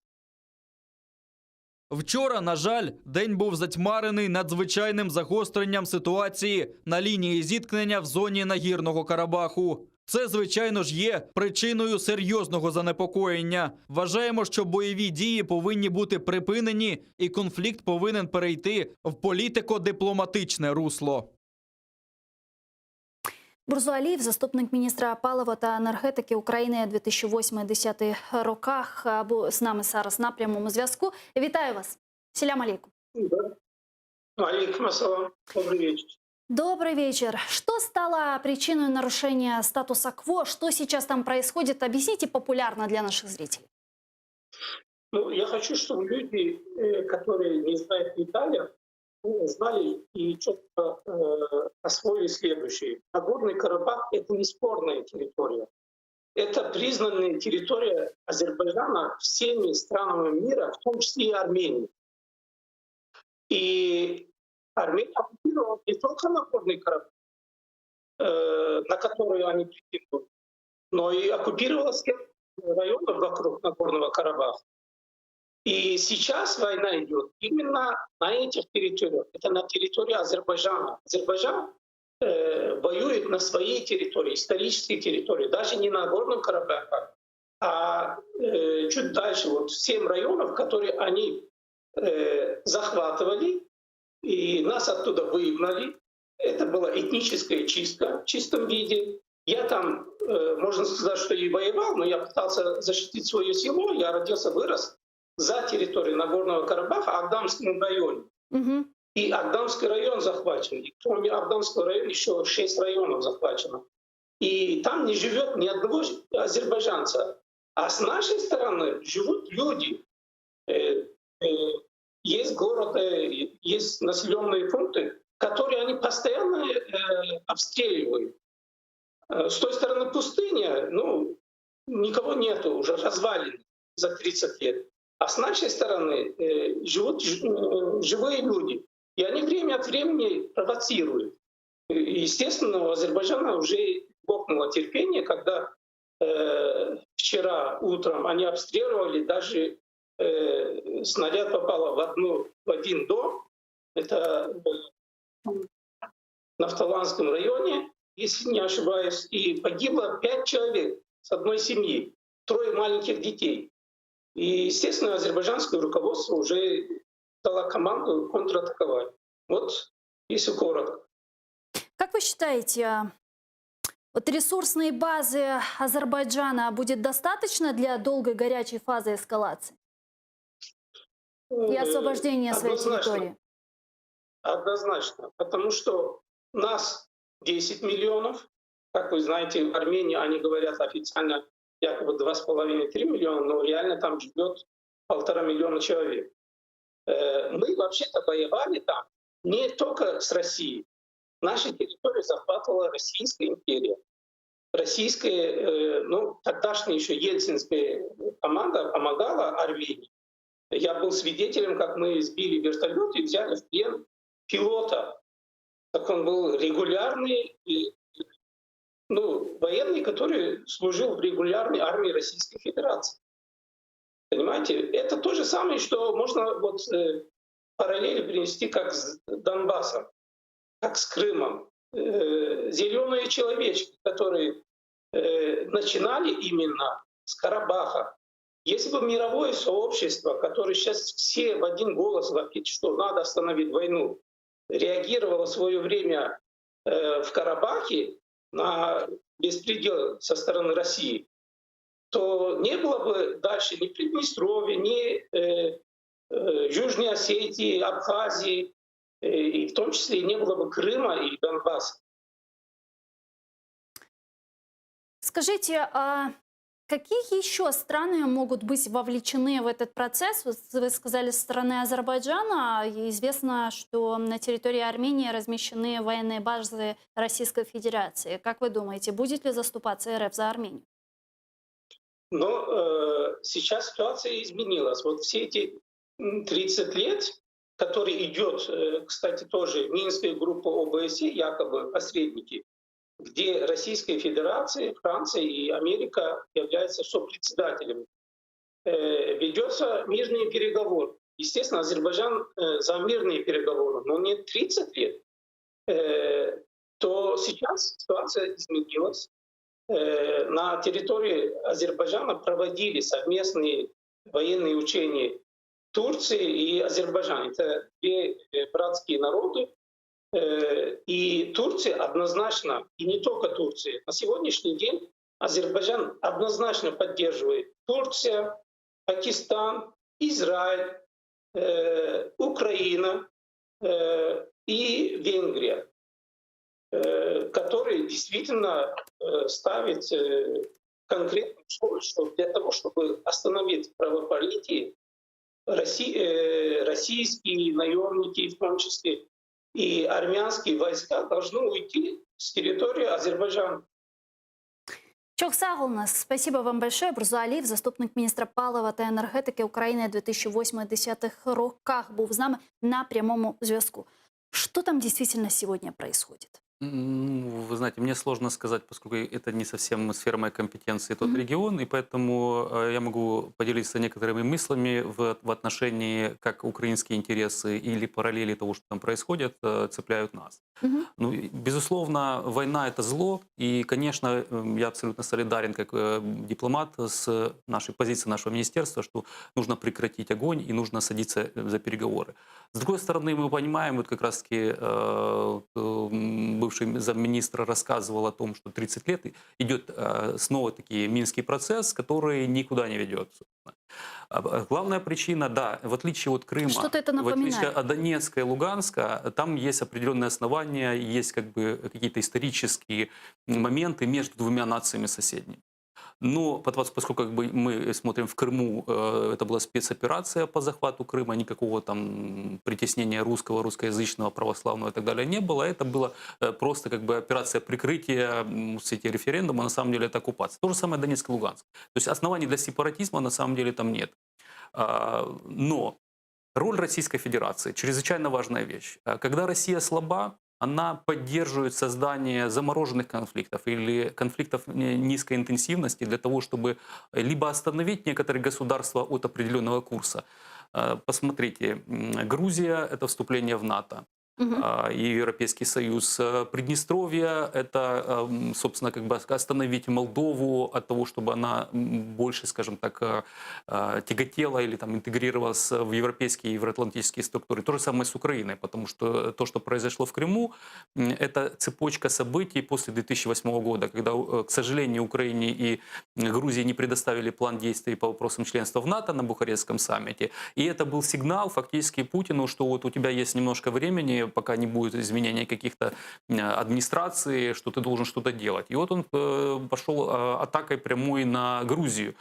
Вчора, на жаль, день був затьмарений надзвичайним загостренням ситуації на лінії зіткнення в зоні Нагірного Карабаху. Це, звичайно ж, є причиною серйозного занепокоєння. Вважаємо, що бойові дії повинні бути припинені і конфлікт повинен перейти в політико-дипломатичне русло.
Бурзуалиев, заступник міністра палива та енергетики України 2008-2010 роках, з нами зараз на прямому зв'язку. Вітаю вас. Селям алейкум.
Алейкум ассалам. Добрый вечер.
Добрый вечер. Что стало причиной нарушения статуса КВО? Что сейчас там происходит? Объясните популярно для наших зрителей.
Ну, я хочу, чтобы люди, которые не знают деталей, знали и четко освоили следующее. Нагорный Карабах — это не спорная территория. Это признанная территория Азербайджана всеми странами мира, в том числе и Арменией. И Армения оккупировала не только Нагорный Карабах, на который они претендуют, но и оккупировала 7 районов вокруг Нагорного Карабаха. И сейчас война идет именно на этих территориях. Это на территории Азербайджана. Азербайджан воюет на своей территории, исторической территории, даже не на Горном Карабахе, а чуть дальше, вот 7 районов, которые они захватывали, и нас оттуда выгнали. Это была этническая чистка в чистом виде. Я там, можно сказать, что и воевал, но я пытался защитить свое село. Я родился, вырос за территорией Нагорного Карабаха, Агдамском районе.
Мгм.
И Агдамский район захвачен. И кроме Агдамского района еще 6 районов захвачено. И там не живет ни одного азербайджанца. А с нашей стороны живут люди. Есть город, есть населенные пункты, которые они постоянно обстреливают. С той стороны пустыня, ну, никого нету, уже развалины за 30 лет. А с нашей стороны живут живые люди. И они время от времени провоцируют. Естественно, у Азербайджана уже лопнуло терпение, когда вчера утром они обстреливали, даже снаряд попал в один дом. Это в Нафталанском районе, если не ошибаюсь, и погибло 5 человек с одной семьи, 3 маленьких детей. И, естественно, азербайджанское руководство уже дало команду контратаковать. Вот, если коротко.
Как вы считаете, вот ресурсной базы Азербайджана будет достаточно для долгой горячей фазы эскалации и освобождения своей территории?
Однозначно. Потому что нас 10 миллионов. Как вы знаете, в Армении они говорят официально якобы 2,5-3 миллиона, но реально там живет 1,5 миллиона человек. Мы вообще-то воевали там не только с Россией. Наши территории захватывала Российская империя. Российская, ну, тогдашняя еще ельцинская команда помогала Армении. Я был свидетелем, как мы сбили вертолет и взяли в плен пилота. Так он был регулярный, ну, военный, который служил в регулярной армии Российской Федерации. Понимаете, это то же самое, что можно вот параллели принести как с Донбассом, как с Крымом. Зеленые человечки, которые начинали именно с Карабаха. Если бы мировое сообщество, которое сейчас все в один голос говорит, что надо остановить войну, реагировало в свое время в Карабахе на беспредел со стороны России, то не было бы дальше ни Приднестровья, ни Южной Осетии, Абхазии, и в том числе и не было бы Крыма и Донбасса.
Скажите, а какие еще страны могут быть вовлечены в этот процесс? Вот вы сказали, со стороны Азербайджана. Известно, что на территории Армении размещены военные базы Российской Федерации. Как вы думаете, будет ли заступаться РФ за Армению?
Но сейчас ситуация изменилась. Вот все эти 30 лет, которые идет, кстати, тоже Минская группа ОБСЕ, якобы посредники, где Российская Федерация, Франция и Америка являются сопредседателями. Ведется мирные переговоры. Естественно, Азербайджан за мирные переговоры, но не 30 лет. То сейчас ситуация изменилась. На территории Азербайджана проводили совместные военные учения Турции и Азербайджана. Это две братские народы. И Турция однозначно, и не только Турция, на сегодняшний день Азербайджан однозначно поддерживает Турция, Пакистан, Израиль, Украина и Венгрия, которые действительно ставят конкретные условия, что для того, чтобы остановить кровопролитие, российские наемники, в том числе и армянские войска, должны уйти с территории Азербайджана.
Чок Сагулнас, спасибо вам большое. Бурзу Алиев, заступник міністра палива та енергетики України 2008-2010 роках, був з нами на прямому зв'язку. Что там действительно сегодня происходит?
Ну, вы знаете, мне сложно сказать, поскольку это не совсем сфера моей компетенции, тот регион, и поэтому я могу поделиться некоторыми мыслями в отношении, как украинские интересы или параллели того, что там происходит, цепляют нас. Ну, безусловно, война – это зло, и, конечно, я абсолютно солидарен как дипломат с нашей позицией нашего министерства, что нужно прекратить огонь и нужно садиться за переговоры. С другой стороны, мы понимаем, вот как раз-таки бывший замминистра рассказывал о том, что 30 лет идет снова-таки Минский процесс, который никуда не ведет. Главная причина, да, в отличие от Крыма,
Что-то это
в
напоминает.
отличие от Донецка и Луганска, там есть определенные основания, есть как бы какие-то исторические моменты между двумя нациями соседними. Но поскольку как бы мы смотрим в Крыму, это была спецоперация по захвату Крыма, никакого там притеснения русского, русскоязычного, православного и так далее не было. Это была просто как бы операция прикрытия эти референдума, на самом деле это оккупация. То же самое Донецк и Луганск. То есть оснований для сепаратизма на самом деле там нет. Но роль Российской Федерации – чрезвычайно важная вещь. Когда Россия слаба, она поддерживает создание замороженных конфликтов или конфликтов низкой интенсивности для того, чтобы либо остановить некоторые государства от определенного курса. Посмотрите, Грузия – это вступление в НАТО и Европейский Союз. Приднестровье – это, собственно, как бы остановить Молдову от того, чтобы она больше, скажем так, тяготела или там интегрировалась в европейские и евроатлантические структуры. То же самое с Украиной, потому что то, что произошло в Крыму, это цепочка событий после 2008 года, когда, к сожалению, Украине и Грузии не предоставили план действий по вопросам членства в НАТО на Бухарестском саммите. И это был сигнал фактически Путину, что вот у тебя есть немножко времени, пока не будет изменения каких-то администраций, что ты должен что-то делать. И вот он пошел атакой прямой на Грузию.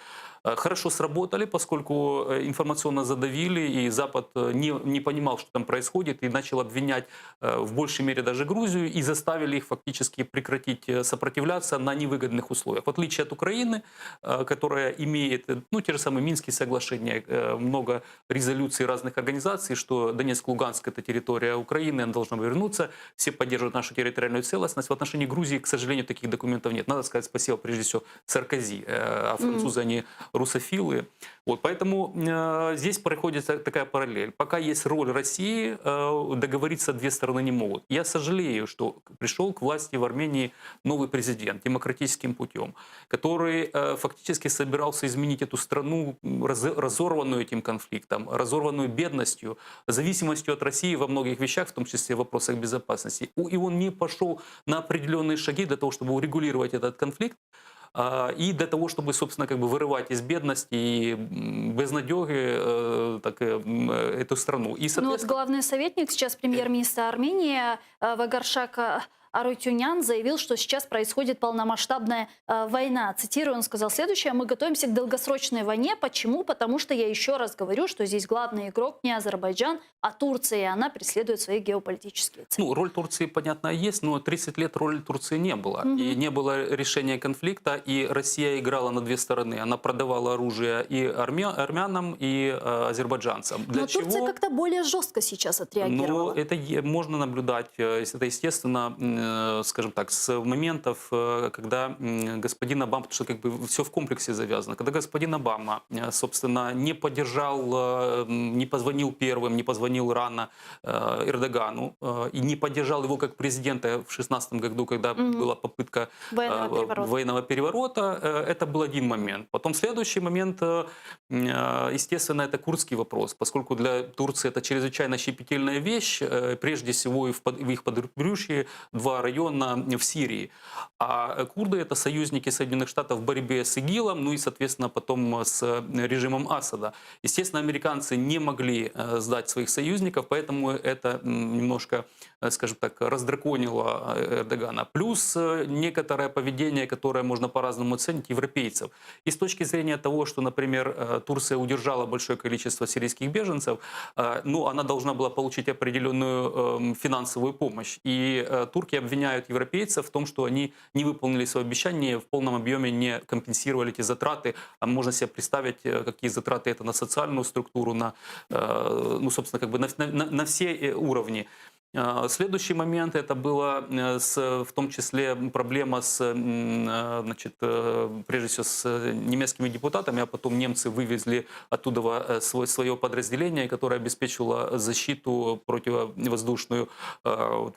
Хорошо сработали, поскольку информационно задавили, и Запад не понимал, что там происходит, и начал обвинять в большей мере даже Грузию, и заставили их фактически прекратить сопротивляться на невыгодных условиях. В отличие от Украины, которая имеет те же самые Минские соглашения, много резолюций разных организаций, что Донецк, Луганск – это территория Украины, она должна вернуться, все поддерживают нашу территориальную целостность. В отношении Грузии, к сожалению, таких документов нет. Надо сказать спасибо прежде всего Саркози, а французы, они русофилы. Вот, поэтому здесь проходит такая параллель. Пока есть роль России, договориться две стороны не могут. Я сожалею, что пришел к власти в Армении новый президент демократическим путем, который фактически собирался изменить эту страну, разорванную этим конфликтом, разорванную бедностью, зависимостью от России во многих вещах, в том числе в вопросах безопасности. И он не пошел на определенные шаги для того, чтобы урегулировать этот конфликт, и для того, чтобы, собственно, как бы вырывать из бедности и безнадеги эту страну. И,
Ну вот главный советник, сейчас премьер-министра Армении Вагаршак Арутюнян заявил, что сейчас происходит полномасштабная война. Цитирую, он сказал следующее: «Мы готовимся к долгосрочной войне. Почему? Потому что я еще раз говорю, что здесь главный игрок не Азербайджан, а Турция, и она преследует свои геополитические цели».
Ну, роль Турции, понятно, есть, но 30 лет роли Турции не было. И не было решения конфликта, и Россия играла на две стороны. Она продавала оружие и армянам, и азербайджанцам.
Но Турция как-то более жестко сейчас отреагировала.
Ну, это можно наблюдать, это естественно, скажем так, с моментов, когда господин Обама, потому что как бы все в комплексе завязано, когда господин Обама, собственно, не поддержал, не позвонил первым, не позвонил рано Эрдогану и не поддержал его как президента в 2016 году, когда была попытка военного переворота, это был один момент. Потом следующий момент, естественно, это курдский вопрос, поскольку для Турции это чрезвычайно щепетильная вещь, прежде всего в их подбрюшье два района в Сирии. А курды – это союзники Соединенных Штатов в борьбе с ИГИЛом, ну и, соответственно, потом с режимом Асада. Естественно, американцы не могли сдать своих союзников, поэтому это немножко, скажем так, раздраконило Эрдогана. Плюс некоторое поведение, которое можно по-разному оценить, европейцев. И с точки зрения того, что, например, Турция удержала большое количество сирийских беженцев, но она должна была получить определенную финансовую помощь. И турки обвиняют европейцев в том, что они не выполнили свои обещания, в полном объеме не компенсировали эти затраты. А можно себе представить, какие затраты это на социальную структуру, на, ну, собственно, как бы на все уровни. Следующий момент это было в том числе проблема значит, прежде всего с немецкими депутатами, а потом немцы вывезли оттуда свое подразделение, которое обеспечивало защиту противовоздушную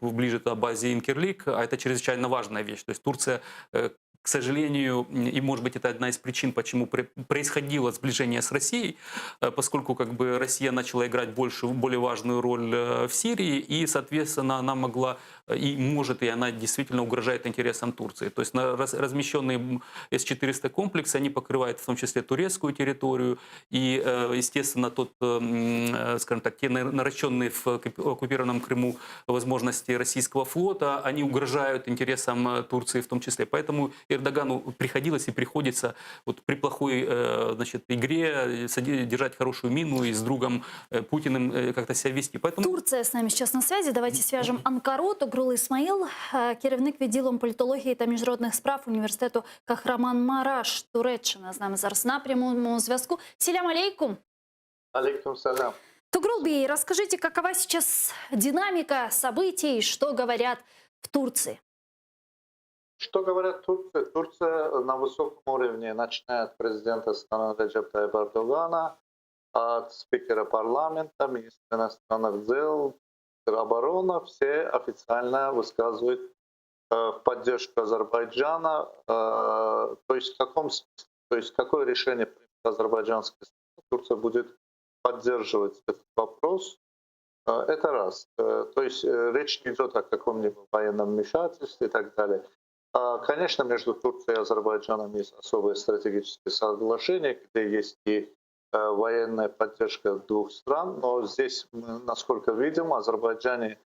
ближе к базе Инкерлик, а это чрезвычайно важная вещь. То есть Турция, к сожалению, и может быть это одна из причин, почему происходило сближение с Россией, поскольку как бы Россия начала играть более важную роль в Сирии, и, соответственно, она могла и может, и она действительно угрожает интересам Турции. То есть размещенные С-400 комплексы, они покрывают в том числе турецкую территорию, и, естественно, скажем так, те наращенные в оккупированном Крыму возможности российского флота, они угрожают интересам Турции в том числе. Поэтому Эрдогану приходилось и приходится вот при плохой, значит, игре держать хорошую мину и с другом Путиным как-то себя вести. Поэтому...
Турция с нами сейчас на связи. Давайте свяжем Анкару. Тогрул Ісмаїл, керівник відділом політології та міжнародних справ університету Кахраман-Мараш, Туреччина. З нами зараз на прямому зв'язку. Селям алейкум.
Алейкум салям.
Тугрул Бей, расскажите, какова сейчас динамика событий, что говорят в Турции?
Что говорят Турция? Турция на высоком уровне, начиная от президента страны Реджепа Тайипа Эрдогана, от спикера парламента, министра иностранных дел, обороны, все официально высказывают поддержку Азербайджана. То есть в каком смысле? То есть какое решение примет азербайджанская страна, Турция будет поддерживать этот вопрос. Это раз. То есть речь не идет о каком-либо военном вмешательстве и так далее. Конечно, между Турцией и Азербайджаном есть особое стратегическое соглашение, где есть и военная поддержка двух стран, но здесь, насколько видим, в Азербайджане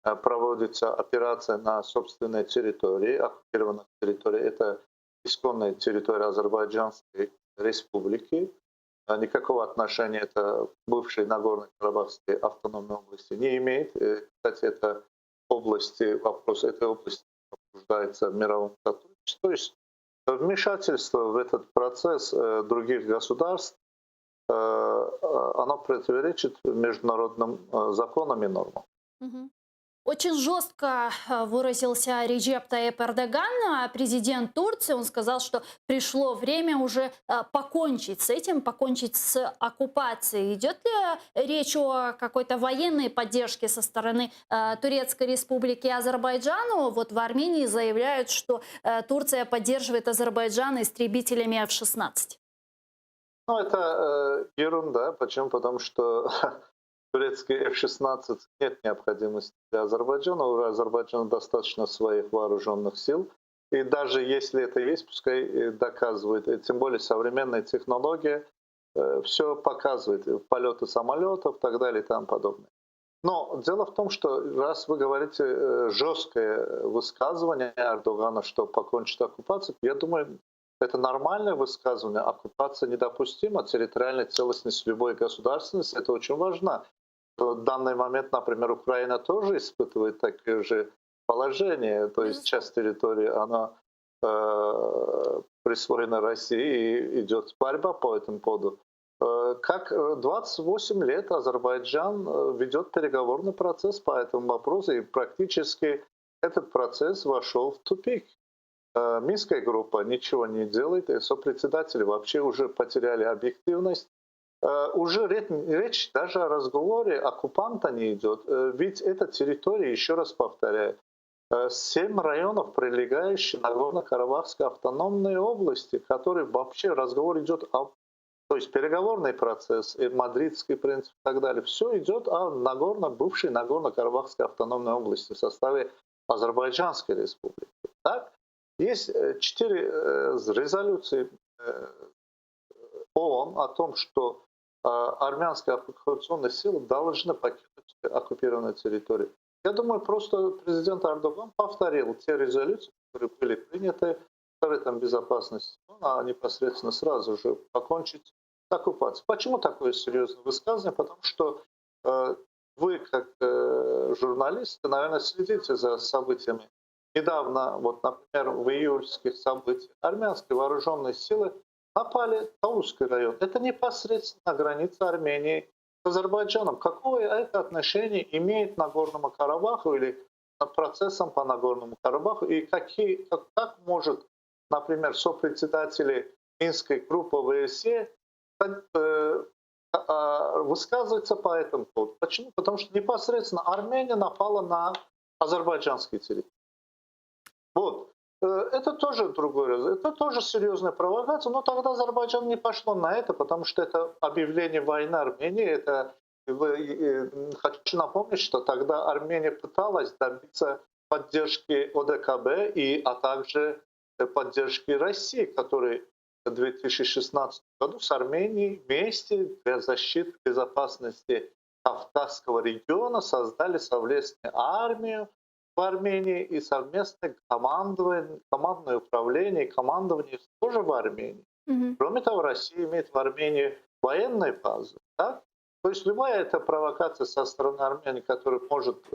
проводится операция на собственной территории, оккупированных территорий. Это исконная территория Азербайджанской республики. Никакого отношения это бывшей Нагорно-Карабахской автономной области не имеет. Кстати, это вопрос этой области обсуждается в мировом сотрудничестве. То есть вмешательство в этот процесс других государств, оно противоречит международным законам и нормам.
Очень жестко выразился Реджеп Тайип Эрдоган, президент Турции. Он сказал, что пришло время уже покончить с этим, покончить с оккупацией. Идет ли речь о какой-то военной поддержке со стороны Турецкой республики Азербайджану? Вот в Армении заявляют, что Турция поддерживает Азербайджан истребителями F-16.
Ну, это ерунда. Почему? Потому что турецкий F-16 нет необходимости для Азербайджана. У Азербайджана достаточно своих вооруженных сил. И даже если это есть, пускай доказывает. И тем более современная технология все показывает. Полеты самолетов и так далее и тому подобное. Но дело в том, что раз вы говорите жесткое высказывание Эрдогана, что покончит оккупацию, я думаю, это нормальное высказывание. Оккупация недопустима. Территориальная целостность любой государственности — это очень важно. В данный момент, например, Украина тоже испытывает такое же положение. То есть часть территории, она присвоена России, и идет борьба по этому поводу. Как 28 лет Азербайджан ведет переговорный процесс по этому вопросу, и практически этот процесс вошел в тупик. Минская группа ничего не делает, и сопредседатели вообще уже потеряли объективность. Уже речь даже о разговоре оккупанта не идет. Ведь эта территория, еще раз повторяю, 7 районов, прилегающих к Нагорно-Карабахской автономной области, которые вообще разговор идет о... То есть переговорный процесс, и мадридский принцип и так далее. Все идет о бывшей Нагорно-Карабахской автономной области в составе Азербайджанской республики. Так? Есть 4 резолюции ООН о том, что армянские оккупационные силы должны покинуть оккупированную территорию. Я думаю, просто президент Эрдоган повторил те резолюции, которые были приняты Советом Безопасности ООН, а непосредственно сразу же покончить оккупации. Почему такое серьезное высказывание? Потому что вы, как журналисты, наверное, следите за событиями. Недавно, вот, например, в июльских событиях армянские вооруженные силы напали на Таузский район. Это непосредственно граница Армении с Азербайджаном. Какое это отношение имеет к Нагорному Карабаху или над процессом по Нагорному Карабаху? И как может, например, сопредседатели Минской группы ВСЕ высказываться по этому поводу? Почему? Потому что непосредственно Армения напала на азербайджанские территории. Вот. Это тоже другой раз. Это тоже серьезная провокация. Но тогда Азербайджан не пошло на это, потому что это объявление войны Армении. Хочу напомнить, что тогда Армения пыталась добиться поддержки ОДКБ, а также поддержки России, которые в 2016 году с Арменией вместе для защиты безопасности Кавказского региона создали совместную армию в Армении и совместное командное управление и командование тоже в Армении. Кроме того, Россия имеет в Армении военные базы. Да? То есть любая эта провокация со стороны Армении, которая может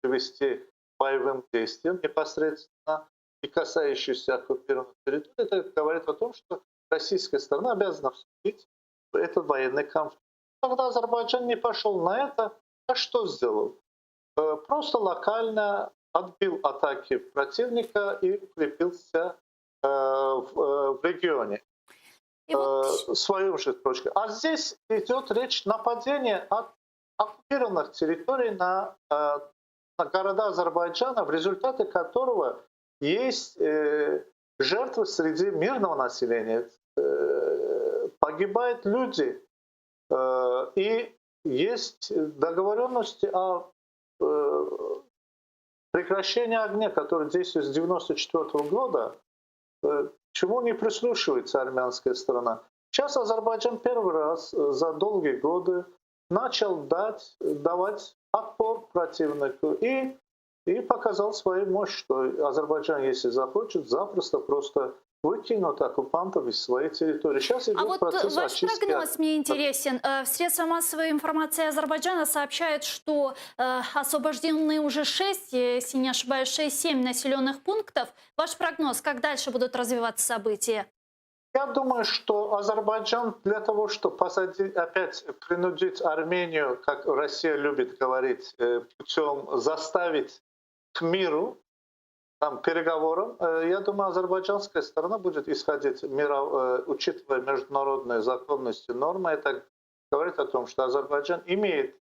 привести к боевым действиям непосредственно и касающиеся оккупированных территорий, это говорит о том, что российская сторона обязана вступить в этот военный конфликт. Когда Азербайджан не пошел на это, а что сделал? Просто локально отбил атаки противника и укрепился в регионе. Своим же точкой. А здесь идет речь нападения от оккупированных территорий на города Азербайджана, в результате которого есть жертвы среди мирного населения. Погибают люди. И есть договоренности о прекращении огня, который действует с 1994 года, к чему не прислушивается армянская сторона. Сейчас Азербайджан первый раз за долгие годы начал давать отпор противнику и показал свою мощь, что Азербайджан, если захочет, запросто просто выкинут оккупантов из своей территории. Сейчас идет
вот
процесс
ваш
очистки.
прогноз мне интересен. В средства массовой информации Азербайджана сообщают, что освобождены уже 6, если не ошибаюсь, 6-7 населенных пунктов. Ваш прогноз, как дальше будут развиваться события?
Я думаю, что Азербайджан для того, чтобы опять принудить Армению, как Россия любит говорить, путем заставить к миру, переговорам, я думаю, азербайджанская сторона будет исходить, учитывая международные законности, нормы. Это говорит о том, что Азербайджан имеет,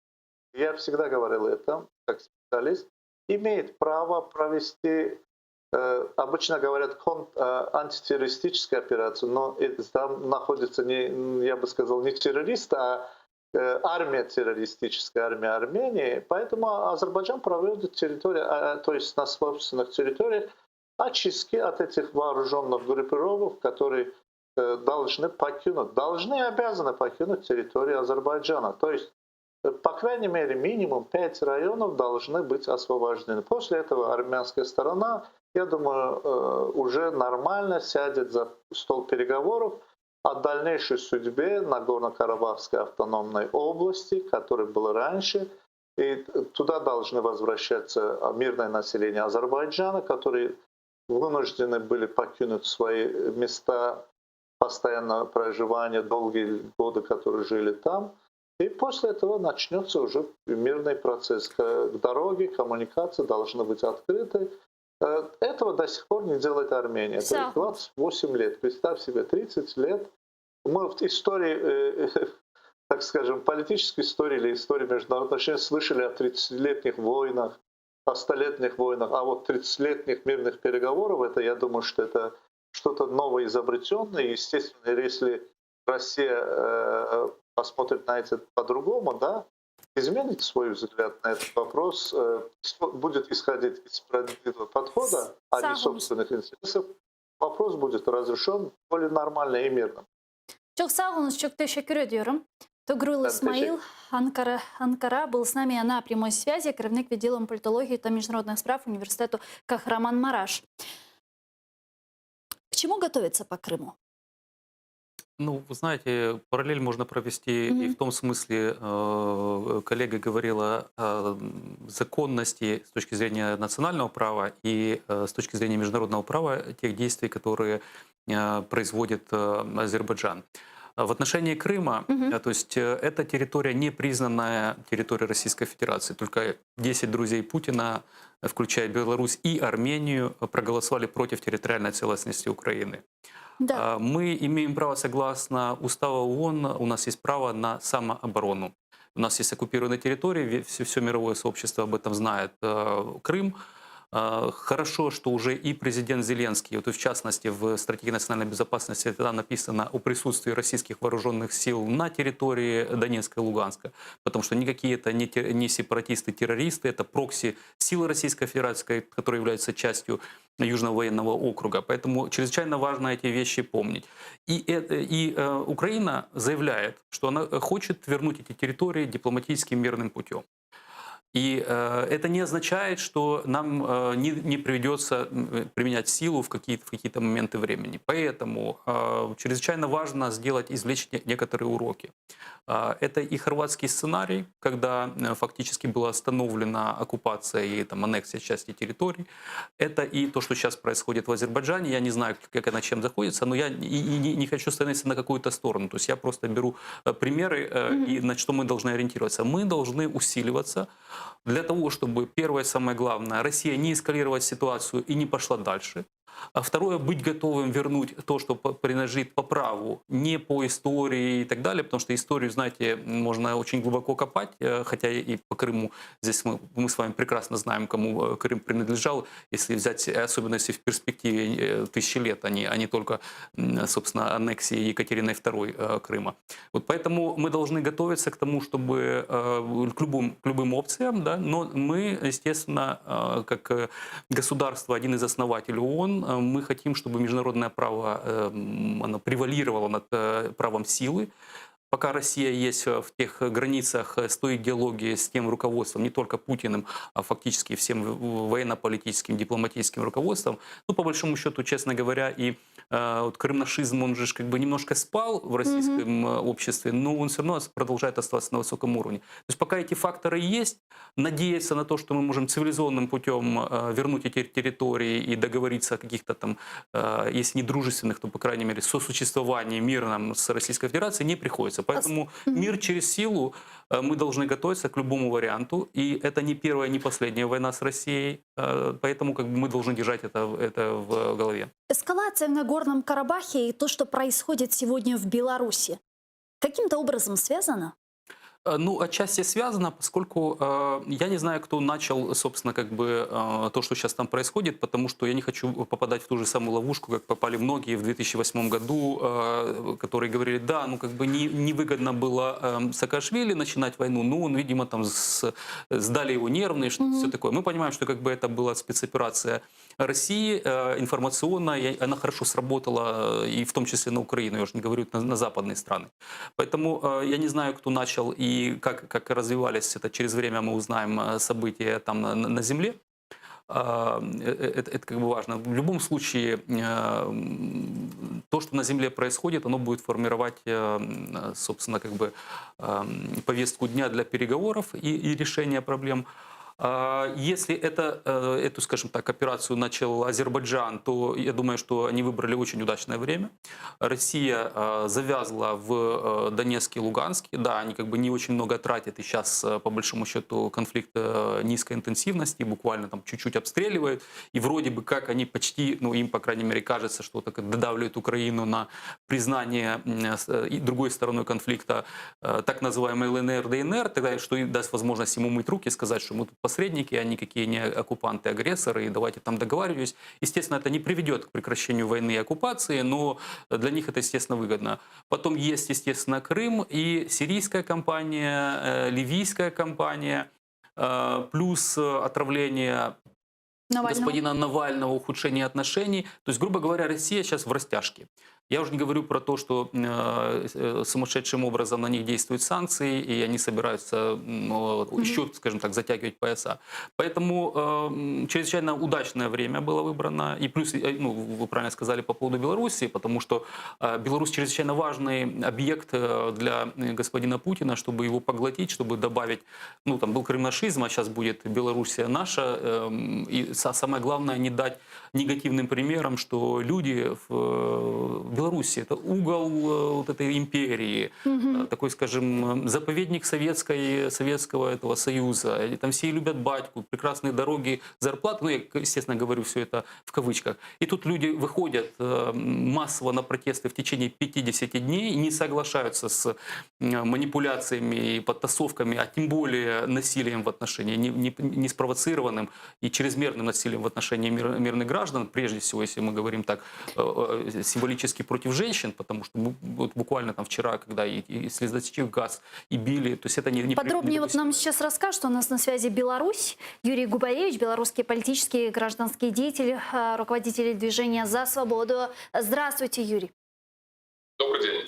я всегда говорил это, как специалист, имеет право провести, обычно говорят, антитеррористическую операцию, но там находится, я бы сказал, не террорист, а армия террористическая, армия Армении. Поэтому Азербайджан проводит то есть на собственных территориях очистки от этих вооруженных группировок, которые должны и обязаны покинуть территорию Азербайджана. То есть, по крайней мере, минимум 5 районов должны быть освобождены. После этого армянская сторона, я думаю, уже нормально сядет за стол переговоров о дальнейшей судьбе Нагорно-Карабахской автономной области, которая была раньше. И туда должны возвращаться мирное население Азербайджана, которые вынуждены были покинуть свои места постоянного проживания, долгие годы, которые жили там. И после этого начнется уже мирный процесс. Дороги, коммуникации должны быть открыты. Этого до сих пор не делает Армения. То есть 28 лет. Представь себе, 30 лет. Мы в истории, так скажем, политической истории или истории международных отношений слышали о 30-летних войнах, о 100-летних войнах, а вот 30-летних мирных переговоров, это, я думаю, что это что-то новоизобретенное. Естественно, если Россия посмотрит на это по-другому, да, изменит свой взгляд на этот вопрос, будет исходить из справедливого подхода, а не собственных интересов, вопрос будет разрешен более нормально и мирно.
Çok sağ olun, çok teşekkür ediyorum. Тогрул Исмаил, Анкара, был с нами на прямой связи, керівник відділом політології та міжнародних справ університету Кахраман-Мараш. К чему готовиться по Крыму?
Ну, вы знаете, параллель можно провести и в том смысле, коллега говорила о законности с точки зрения национального права и с точки зрения международного права тех действий, которые производит Азербайджан. В отношении Крыма, то есть это территория, не признанная территорией Российской Федерации. Только 10 друзей Путина, включая Беларусь и Армению, проголосовали против территориальной целостности Украины.
Да.
Мы имеем право, согласно Уставу ООН, у нас есть право на самооборону. У нас есть оккупированные территории, все мировое сообщество об этом знает. Крым. Хорошо, что уже и президент Зеленский, вот и в частности в стратегии национальной безопасности, это написано о присутствии российских вооруженных сил на территории Донецка и Луганска, потому что никакие это не сепаратисты-террористы, это прокси силы Российской Федерации, которые являются частью Южного военного округа. Поэтому чрезвычайно важно эти вещи помнить. И Украина заявляет, что она хочет вернуть эти территории дипломатическим мирным путем. И это не означает, что нам не приведется применять силу в какие-то моменты времени. Поэтому чрезвычайно важно извлечь некоторые уроки. Это и хорватский сценарий, когда фактически была остановлена оккупация и аннексия части территорий. Это и то, что сейчас происходит в Азербайджане. Я не знаю, как она чем заходится, но я не хочу становиться на какую-то сторону. То есть я просто беру примеры, и на что мы должны ориентироваться. Мы должны усиливаться для того, чтобы, первое, самое главное, Россия не эскалировать ситуацию и не пошла дальше. А второе, быть готовым вернуть то, что принадлежит по праву, не по истории и так далее, потому что историю, знаете, можно очень глубоко копать, хотя и по Крыму здесь мы с вами прекрасно знаем, кому Крым принадлежал, если взять, особенно если в перспективе тысячи лет, а не только, собственно, аннексии Екатериной II Крыма. Вот поэтому мы должны готовиться к тому, чтобы к любым опциям, да, но мы, естественно, как государство, один из основателей ООН, мы хотим, чтобы международное право оно превалировало над правом силы. Пока Россия есть в тех границах с той идеологией, с тем руководством, не только Путиным, а фактически всем военно-политическим, дипломатическим руководством, ну, по большому счету, честно говоря, и вот крымнашизм, он же как бы немножко спал в российском обществе, но он все равно продолжает оставаться на высоком уровне. То есть пока эти факторы есть, надеяться на то, что мы можем цивилизованным путем вернуть эти территории и договориться о каких-то там, если не дружественных, то, по крайней мере, сосуществовании мирном с Российской Федерацией, не приходится. Поэтому мир через силу, мы должны готовиться к любому варианту. И это не первая, не последняя война с Россией. Поэтому как бы мы должны держать это в голове.
Эскалация в Нагорном Карабахе и то, что происходит сегодня в Беларуси, каким-то образом связано?
Ну, отчасти связано, поскольку я не знаю, кто начал, собственно, как бы то, что сейчас там происходит, потому что я не хочу попадать в ту же самую ловушку, как попали многие в 2008 году, которые говорили, да, ну, как бы невыгодно было Саакашвили начинать войну, ну, он, видимо, там сдали его нервные, все такое. Мы понимаем, что как бы это была спецоперация России, информационная, и она хорошо сработала, и в том числе на Украину, я уже не говорю, на западные страны. Поэтому я не знаю, кто начал и как развивались это. Через время мы узнаем события там на земле. Это как бы важно. В любом случае, то, что на земле происходит, оно будет формировать, собственно, как бы повестку дня для переговоров и решения проблем. Если эту, скажем так, операцию начал Азербайджан, то я думаю, что они выбрали очень удачное время. Россия завязла в Донецке и Луганске. Да, они как бы не очень много тратят, и сейчас, по большому счету, конфликт низкой интенсивности, буквально там чуть-чуть обстреливают. И вроде бы как они почти, ну им, по крайней мере, кажется, что так додавливают Украину на признание другой стороной конфликта, так называемой ЛНР, ДНР, тогда что и даст возможность ему мыть руки и сказать, что мы тут посредники, а никакие не оккупанты, агрессоры, и давайте там договаривались. Естественно, это не приведет к прекращению войны и оккупации, но для них это, естественно, выгодно. Потом есть, естественно, Крым и сирийская кампания, ливийская кампания, плюс отравление господина Навального, ухудшение отношений. То есть, грубо говоря, Россия сейчас в растяжке. Я уже не говорю про то, что сумасшедшим образом на них действуют санкции, и они собираются еще, скажем так, затягивать пояса. Поэтому чрезвычайно удачное время было выбрано. И плюс, ну, вы правильно сказали по поводу Беларуси, потому что Беларусь чрезвычайно важный объект для господина Путина, чтобы его поглотить, чтобы добавить, ну, там был крымнашизм, а сейчас будет Белоруссия наша. И самое главное, не дать негативным примером, что люди в Беларуси это угол вот этой империи, такой, скажем, заповедник Советского этого Союза. И там все любят батьку, прекрасные дороги, зарплаты. Ну, я, естественно, говорю все это в кавычках. И тут люди выходят массово на протесты в течение 50 дней, не соглашаются с манипуляциями и подтасовками, а тем более насилием в отношении, не спровоцированным и чрезмерным насилием в отношении мирных граждан, прежде всего, если мы говорим так, символически против женщин, потому что вот буквально там вчера, когда и слезоточив газ, и били, то есть это не
Подробнее вот нам сейчас расскажут, у нас на связи Беларусь, Юрий Губаревич, белорусский политический и гражданский деятель, руководитель движения «За свободу». Здравствуйте, Юрий.
Добрый день.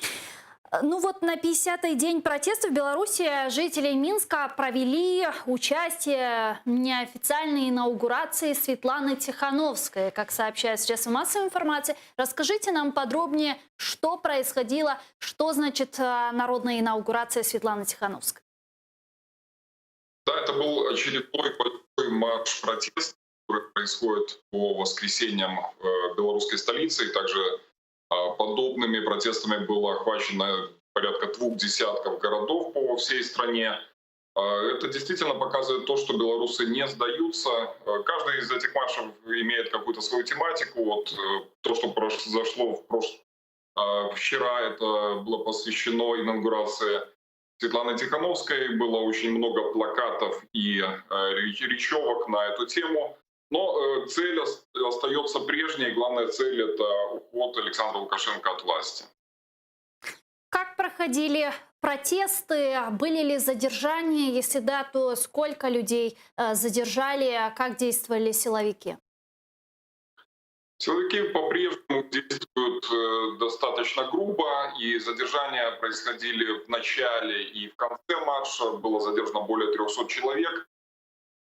Ну вот на 50-й день протестов в Беларуси жители Минска провели участие в неофициальной инаугурации Светланы Тихановской, как сообщают средства массовой информации. Расскажите нам подробнее, что происходило, что значит народная инаугурация Светланы Тихановской.
Да, это был очередной большой марш протеста, который происходит по воскресеньям в белорусской столице, и также подобными протестами было охвачено порядка 2 десятков городов по всей стране. Это действительно показывает то, что белорусы не сдаются. Каждый из этих маршев имеет какую-то свою тематику. Вот то, что произошло вчера, это было посвящено инаугурации Светланы Тихановской. Было очень много плакатов и речевок на эту тему. Но цель остается прежней. Главная цель — это уход Александра Лукашенко от власти.
Как проходили протесты? Были ли задержания? Если да, то сколько людей задержали? Как действовали силовики?
Силовики по-прежнему действуют достаточно грубо, и задержания происходили в начале и в конце марша. Было задержано более 300 человек.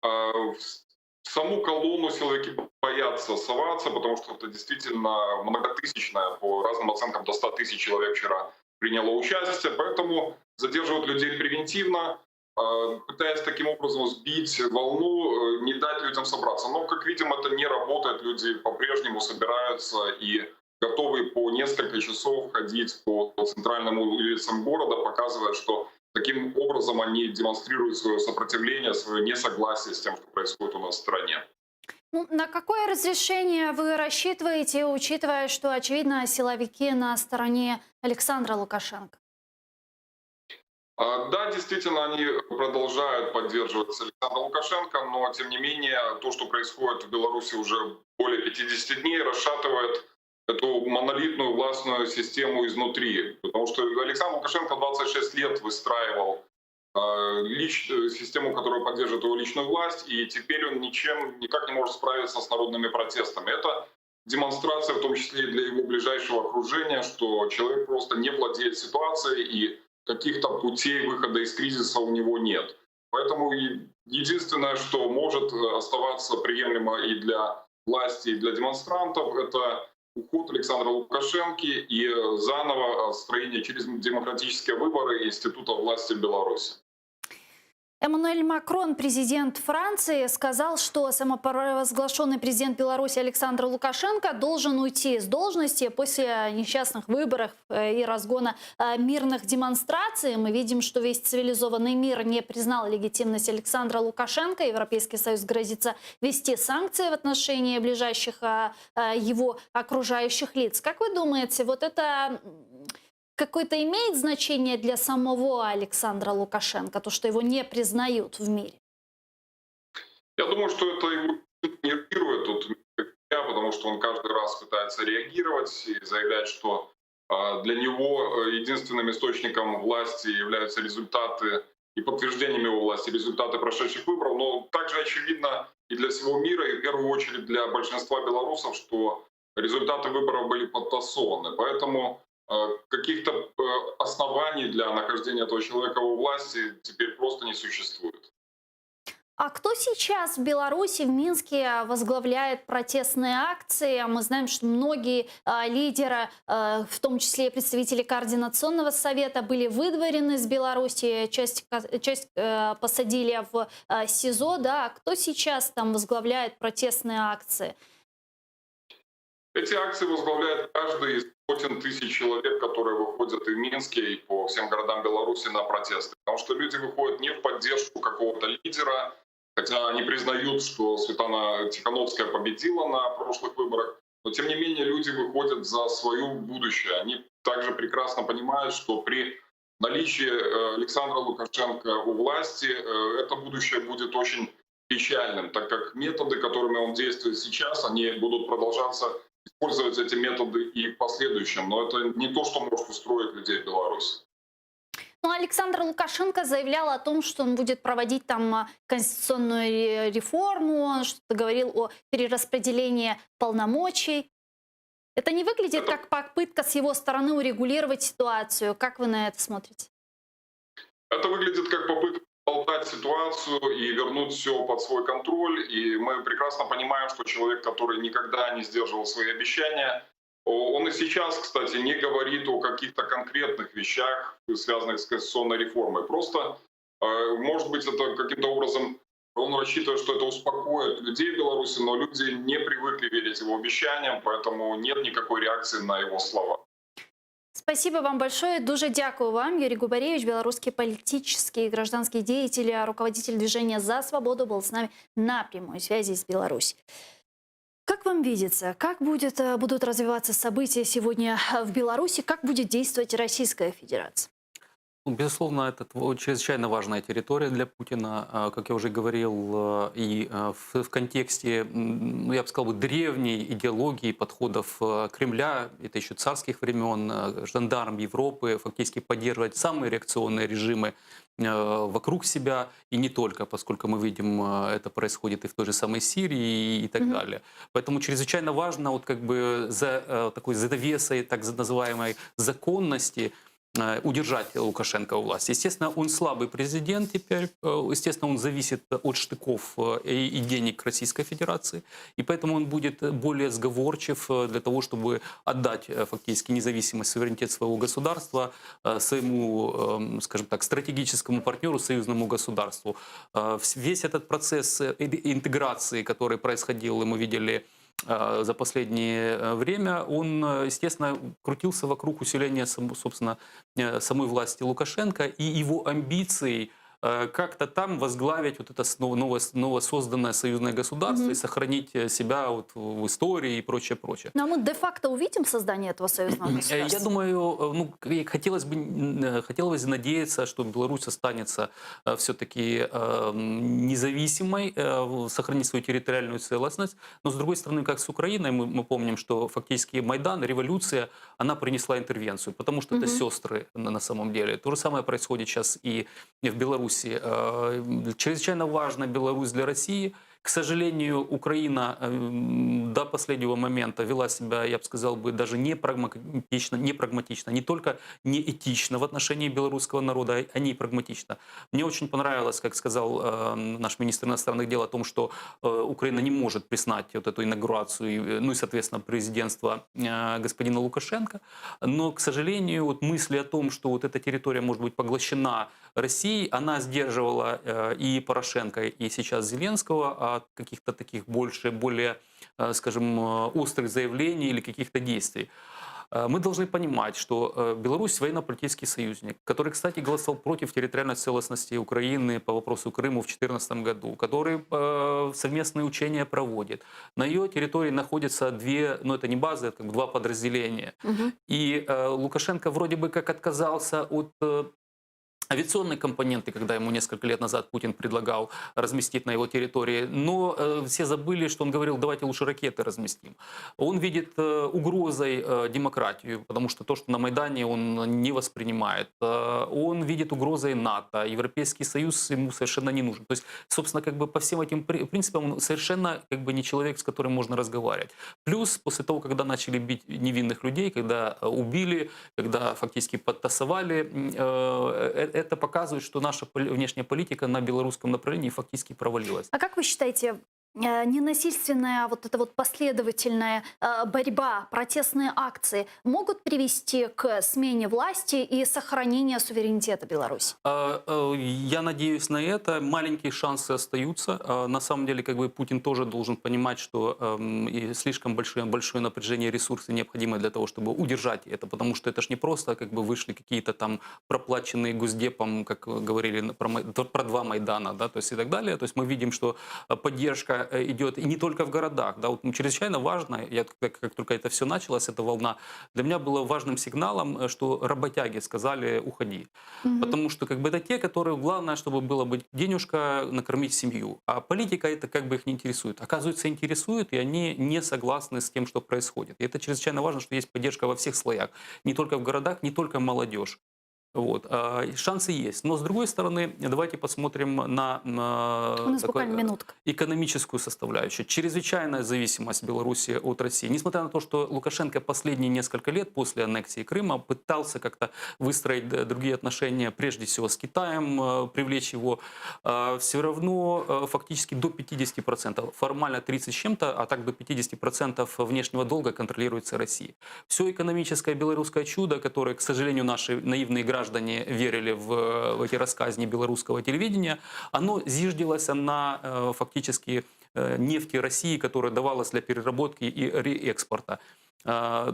В саму колонну силовики боятся соваться, потому что это действительно многотысячная, по разным оценкам до 100 тысяч человек вчера приняло участие, поэтому задерживают людей превентивно, пытаясь таким образом сбить волну, не дать людям собраться. Но, как видим, это не работает, люди по-прежнему собираются и готовы по несколько часов ходить по центральным улицам города, показывая, что таким образом они демонстрируют свое сопротивление, свое несогласие с тем, что происходит у нас в стране.
Ну, на какое разрешение вы рассчитываете, учитывая, что, очевидно, силовики на стороне Александра Лукашенко?
Да, действительно, они продолжают поддерживать Александра Лукашенко, но, тем не менее, то, что происходит в Беларуси уже более 50 дней, расшатывает эту монолитную властную систему изнутри. Потому что Александр Лукашенко 26 лет выстраивал систему, которая поддерживает его личную власть, и теперь он никак не может справиться с народными протестами. Это демонстрация, в том числе и для его ближайшего окружения, что человек просто не владеет ситуацией, и каких-то путей выхода из кризиса у него нет. Поэтому единственное, что может оставаться приемлемо и для власти, и для демонстрантов, это уход Александра Лукашенко и заново строение через демократические выборы института власти в Беларуси.
Эммануэль Макрон, президент Франции, сказал, что самопровозглашенный президент Беларуси Александр Лукашенко должен уйти с должности после несчастных выборов и разгона мирных демонстраций. Мы видим, что весь цивилизованный мир не признал легитимность Александра Лукашенко. Европейский Союз грозится ввести санкции в отношении ближайших его окружающих лиц. Как вы думаете, вот это какое-то имеет значение для самого Александра Лукашенко, то, что его не признают в мире?
Я думаю, что это его нервирует, потому что он каждый раз пытается реагировать и заявлять, что для него единственным источником власти являются результаты и подтверждением его власти результаты прошедших выборов. Но также очевидно и для всего мира, и в первую очередь для большинства белорусов, что результаты выборов были подтасованы. Поэтому каких-то оснований для нахождения этого человека у власти теперь просто не существует.
А кто сейчас в Беларуси, в Минске возглавляет протестные акции? Мы знаем, что многие лидеры, в том числе и представители Координационного совета, были выдворены из Беларуси, часть посадили в СИЗО. Да? Кто сейчас там возглавляет протестные акции?
Эти акции возглавляет каждый из сотен тысяч человек, которые выходят и в Минске, и по всем городам Беларуси на протесты. Потому что люди выходят не в поддержку какого-то лидера, хотя они признают, что Светлана Тихановская победила на прошлых выборах, но тем не менее люди выходят за свое будущее. Они также прекрасно понимают, что при наличии Александра Лукашенко у власти это будущее будет очень печальным, так как методы, которыми он действует сейчас, они будут продолжаться использовать эти методы и в последующем. Но это не то, что может устроить людей в Беларуси.
Ну, Александр Лукашенко заявлял о том, что он будет проводить там конституционную реформу, он что-то говорил о перераспределении полномочий. Это не выглядит как попытка с его стороны урегулировать ситуацию? Как вы на это смотрите?
Это выглядит как попытка болтать ситуацию и вернуть все под свой контроль. И мы прекрасно понимаем, что человек, который никогда не сдерживал свои обещания, он и сейчас, кстати, не говорит о каких-то конкретных вещах, связанных с конституционной реформой. Просто, может быть, это каким-то образом он рассчитывает, что это успокоит людей в Беларуси, но люди не привыкли верить его обещаниям, поэтому нет никакой реакции на его слова.
Спасибо вам большое. Дуже дякую вам. Юрий Губаревич, белорусский политический и гражданский деятель, руководитель движения «За свободу», был с нами на прямой связи из Беларуси. Как вам видится, как будут развиваться события сегодня в Беларуси, как будет действовать Российская Федерация?
Безусловно, это чрезвычайно важная территория для Путина, как я уже говорил, и в контексте, я бы сказал, древней идеологии подходов Кремля, это еще царских времен, жандарм Европы, фактически поддерживать самые реакционные режимы вокруг себя, и не только, поскольку мы видим, это происходит и в той же самой Сирии и так далее. Поэтому чрезвычайно важно вот как бы за такой завесой так называемой законности удержать Лукашенко у власти. Естественно, он слабый президент теперь, естественно, он зависит от штыков и денег Российской Федерации, и поэтому он будет более сговорчив для того, чтобы отдать фактически независимость, суверенитет своего государства своему, скажем так, стратегическому партнеру, союзному государству. Весь этот процесс интеграции, который происходил, и мы видели за последнее время, он, естественно, крутился вокруг усиления, собственно, самой власти Лукашенко и его амбиций как-то там возглавить вот это новосозданное союзное государство и сохранить себя вот в истории и прочее, прочее.
Но мы де-факто увидим создание этого союзного государства?
Я думаю, хотелось бы надеяться, что Беларусь останется все-таки независимой, сохранит свою территориальную целостность. Но, с другой стороны, как с Украиной, мы помним, что фактически Майдан, революция, она принесла интервенцию, потому что это сестры на самом деле. То же самое происходит сейчас и в Беларуси. Чрезвычайно важна Беларусь для России. К сожалению, Украина до последнего момента вела себя, я бы сказал, даже не прагматично, не только не этично в отношении белорусского народа, а не прагматично. Мне очень понравилось, как сказал наш министр иностранных дел, о том, что Украина не может признать вот эту инаугурацию, ну и, соответственно, президентство господина Лукашенко. Но, к сожалению, вот мысли о том, что вот эта территория может быть поглощена Россией, она сдерживала и Порошенко, и сейчас Зеленского от каких-то таких более, скажем, острых заявлений или каких-то действий. Мы должны понимать, что Беларусь военно-политический союзник, который, кстати, голосовал против территориальной целостности Украины по вопросу Крыма в 2014 году, который совместные учения проводит. На ее территории находятся две, ну это не базы, это как бы два подразделения. И Лукашенко вроде бы как отказался от авиационные компоненты, когда ему несколько лет назад Путин предлагал разместить на его территории. Но все забыли, что он говорил, давайте лучше ракеты разместим. Он видит угрозой демократию, потому что то, что на Майдане, он не воспринимает. Он видит угрозой НАТО. Европейский Союз ему совершенно не нужен. То есть, собственно, как бы по всем этим принципам он совершенно как бы не человек, с которым можно разговаривать. Плюс, после того, когда начали бить невинных людей, когда убили, когда фактически подтасовали, это показывает, что наша внешняя политика на белорусском направлении фактически провалилась.
А как вы считаете, ненасильственная вот эта вот последовательная борьба, протестные акции могут привести к смене власти и сохранению суверенитета Беларуси?
Я надеюсь на это. Маленькие шансы остаются. На самом деле, как бы Путин тоже должен понимать, что и слишком большое напряжение ресурсов необходимо для того, чтобы удержать это, потому что это ж не просто как бы вышли какие-то там проплаченные Госдепом, как говорили про 2 Майдана, да, то есть и так далее. То есть мы видим, что поддержка идет и не только в городах. Да, вот чрезвычайно важно, как только это все началось, эта волна, для меня было важным сигналом, что работяги сказали «уходи». Потому что как бы это те, которые главное, чтобы было быть денежка, накормить семью. А политика это как бы их не интересует. Оказывается, интересует, и они не согласны с тем, что происходит. И это чрезвычайно важно, что есть поддержка во всех слоях. Не только в городах, не только молодежь. Вот. Шансы есть. Но с другой стороны, давайте посмотрим на
У нас буквально минутка.
экономическую составляющую. Чрезвычайная зависимость Беларуси от России. Несмотря на то, что Лукашенко последние несколько лет после аннексии Крыма пытался как-то выстроить другие отношения, прежде всего с Китаем, привлечь его, все равно фактически до 50%, формально 30 с чем-то, а так до 50% внешнего долга контролируется Россией. Все экономическое белорусское чудо, которое, к сожалению, наши наивные граждане верили в эти рассказни белорусского телевидения, оно зиждилось на фактически нефти России, которая давалась для переработки и реэкспорта.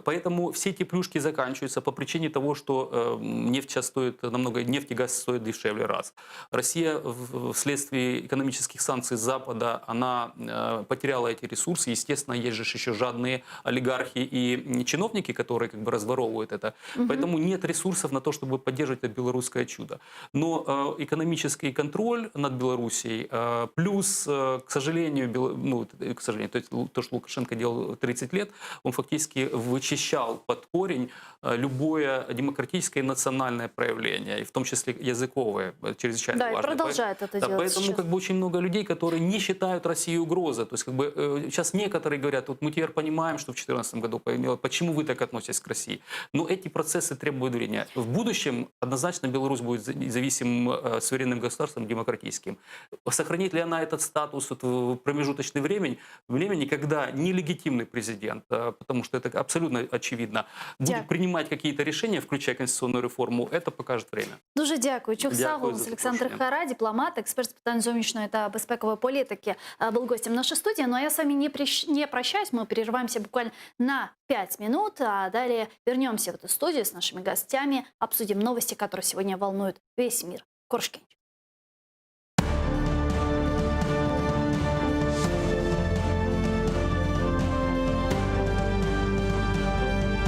Поэтому все эти плюшки заканчиваются по причине того, что нефть сейчас стоит намного, нефть и газ стоят дешевле раз. Россия вследствие экономических санкций Запада, она потеряла эти ресурсы. Естественно, есть же еще жадные олигархи и чиновники, которые как бы разворовывают это. Поэтому нет ресурсов на то, чтобы поддерживать это белорусское чудо. Но экономический контроль над Белоруссией, плюс, к сожалению, то есть то, что Лукашенко делал 30 лет, он фактически вычищал под корень любое демократическое и национальное проявление, и в том числе языковое, чрезвычайно
Да,
важное.
и продолжает это делать
поэтому
сейчас.
как бы очень много людей, которые не считают Россию угрозой. То есть как бы сейчас некоторые говорят, вот мы теперь понимаем, что в 2014 году появилось, почему вы так относитесь к России. Но эти процессы требуют времени. В будущем однозначно Беларусь будет зависимым суверенным государством демократическим. Сохранит ли она этот статус в промежуточный времени, когда нелегитимный президент, потому что это абсолютно очевидно, будет принимать какие-то решения, включая конституционную реформу, это покажет время.
Дуже дякую. Чув
Дякую за
Олександр
запрошення.
Хара, дипломат, експерт з питань зовнішньої та безпекової політики, был гостем нашей студии. Но я с вами не прощаюсь, мы прерываемся буквально на 5 минут, а далее вернемся в эту студию с нашими гостями, обсудим новости, которые сегодня волнуют весь мир. Коршкевич.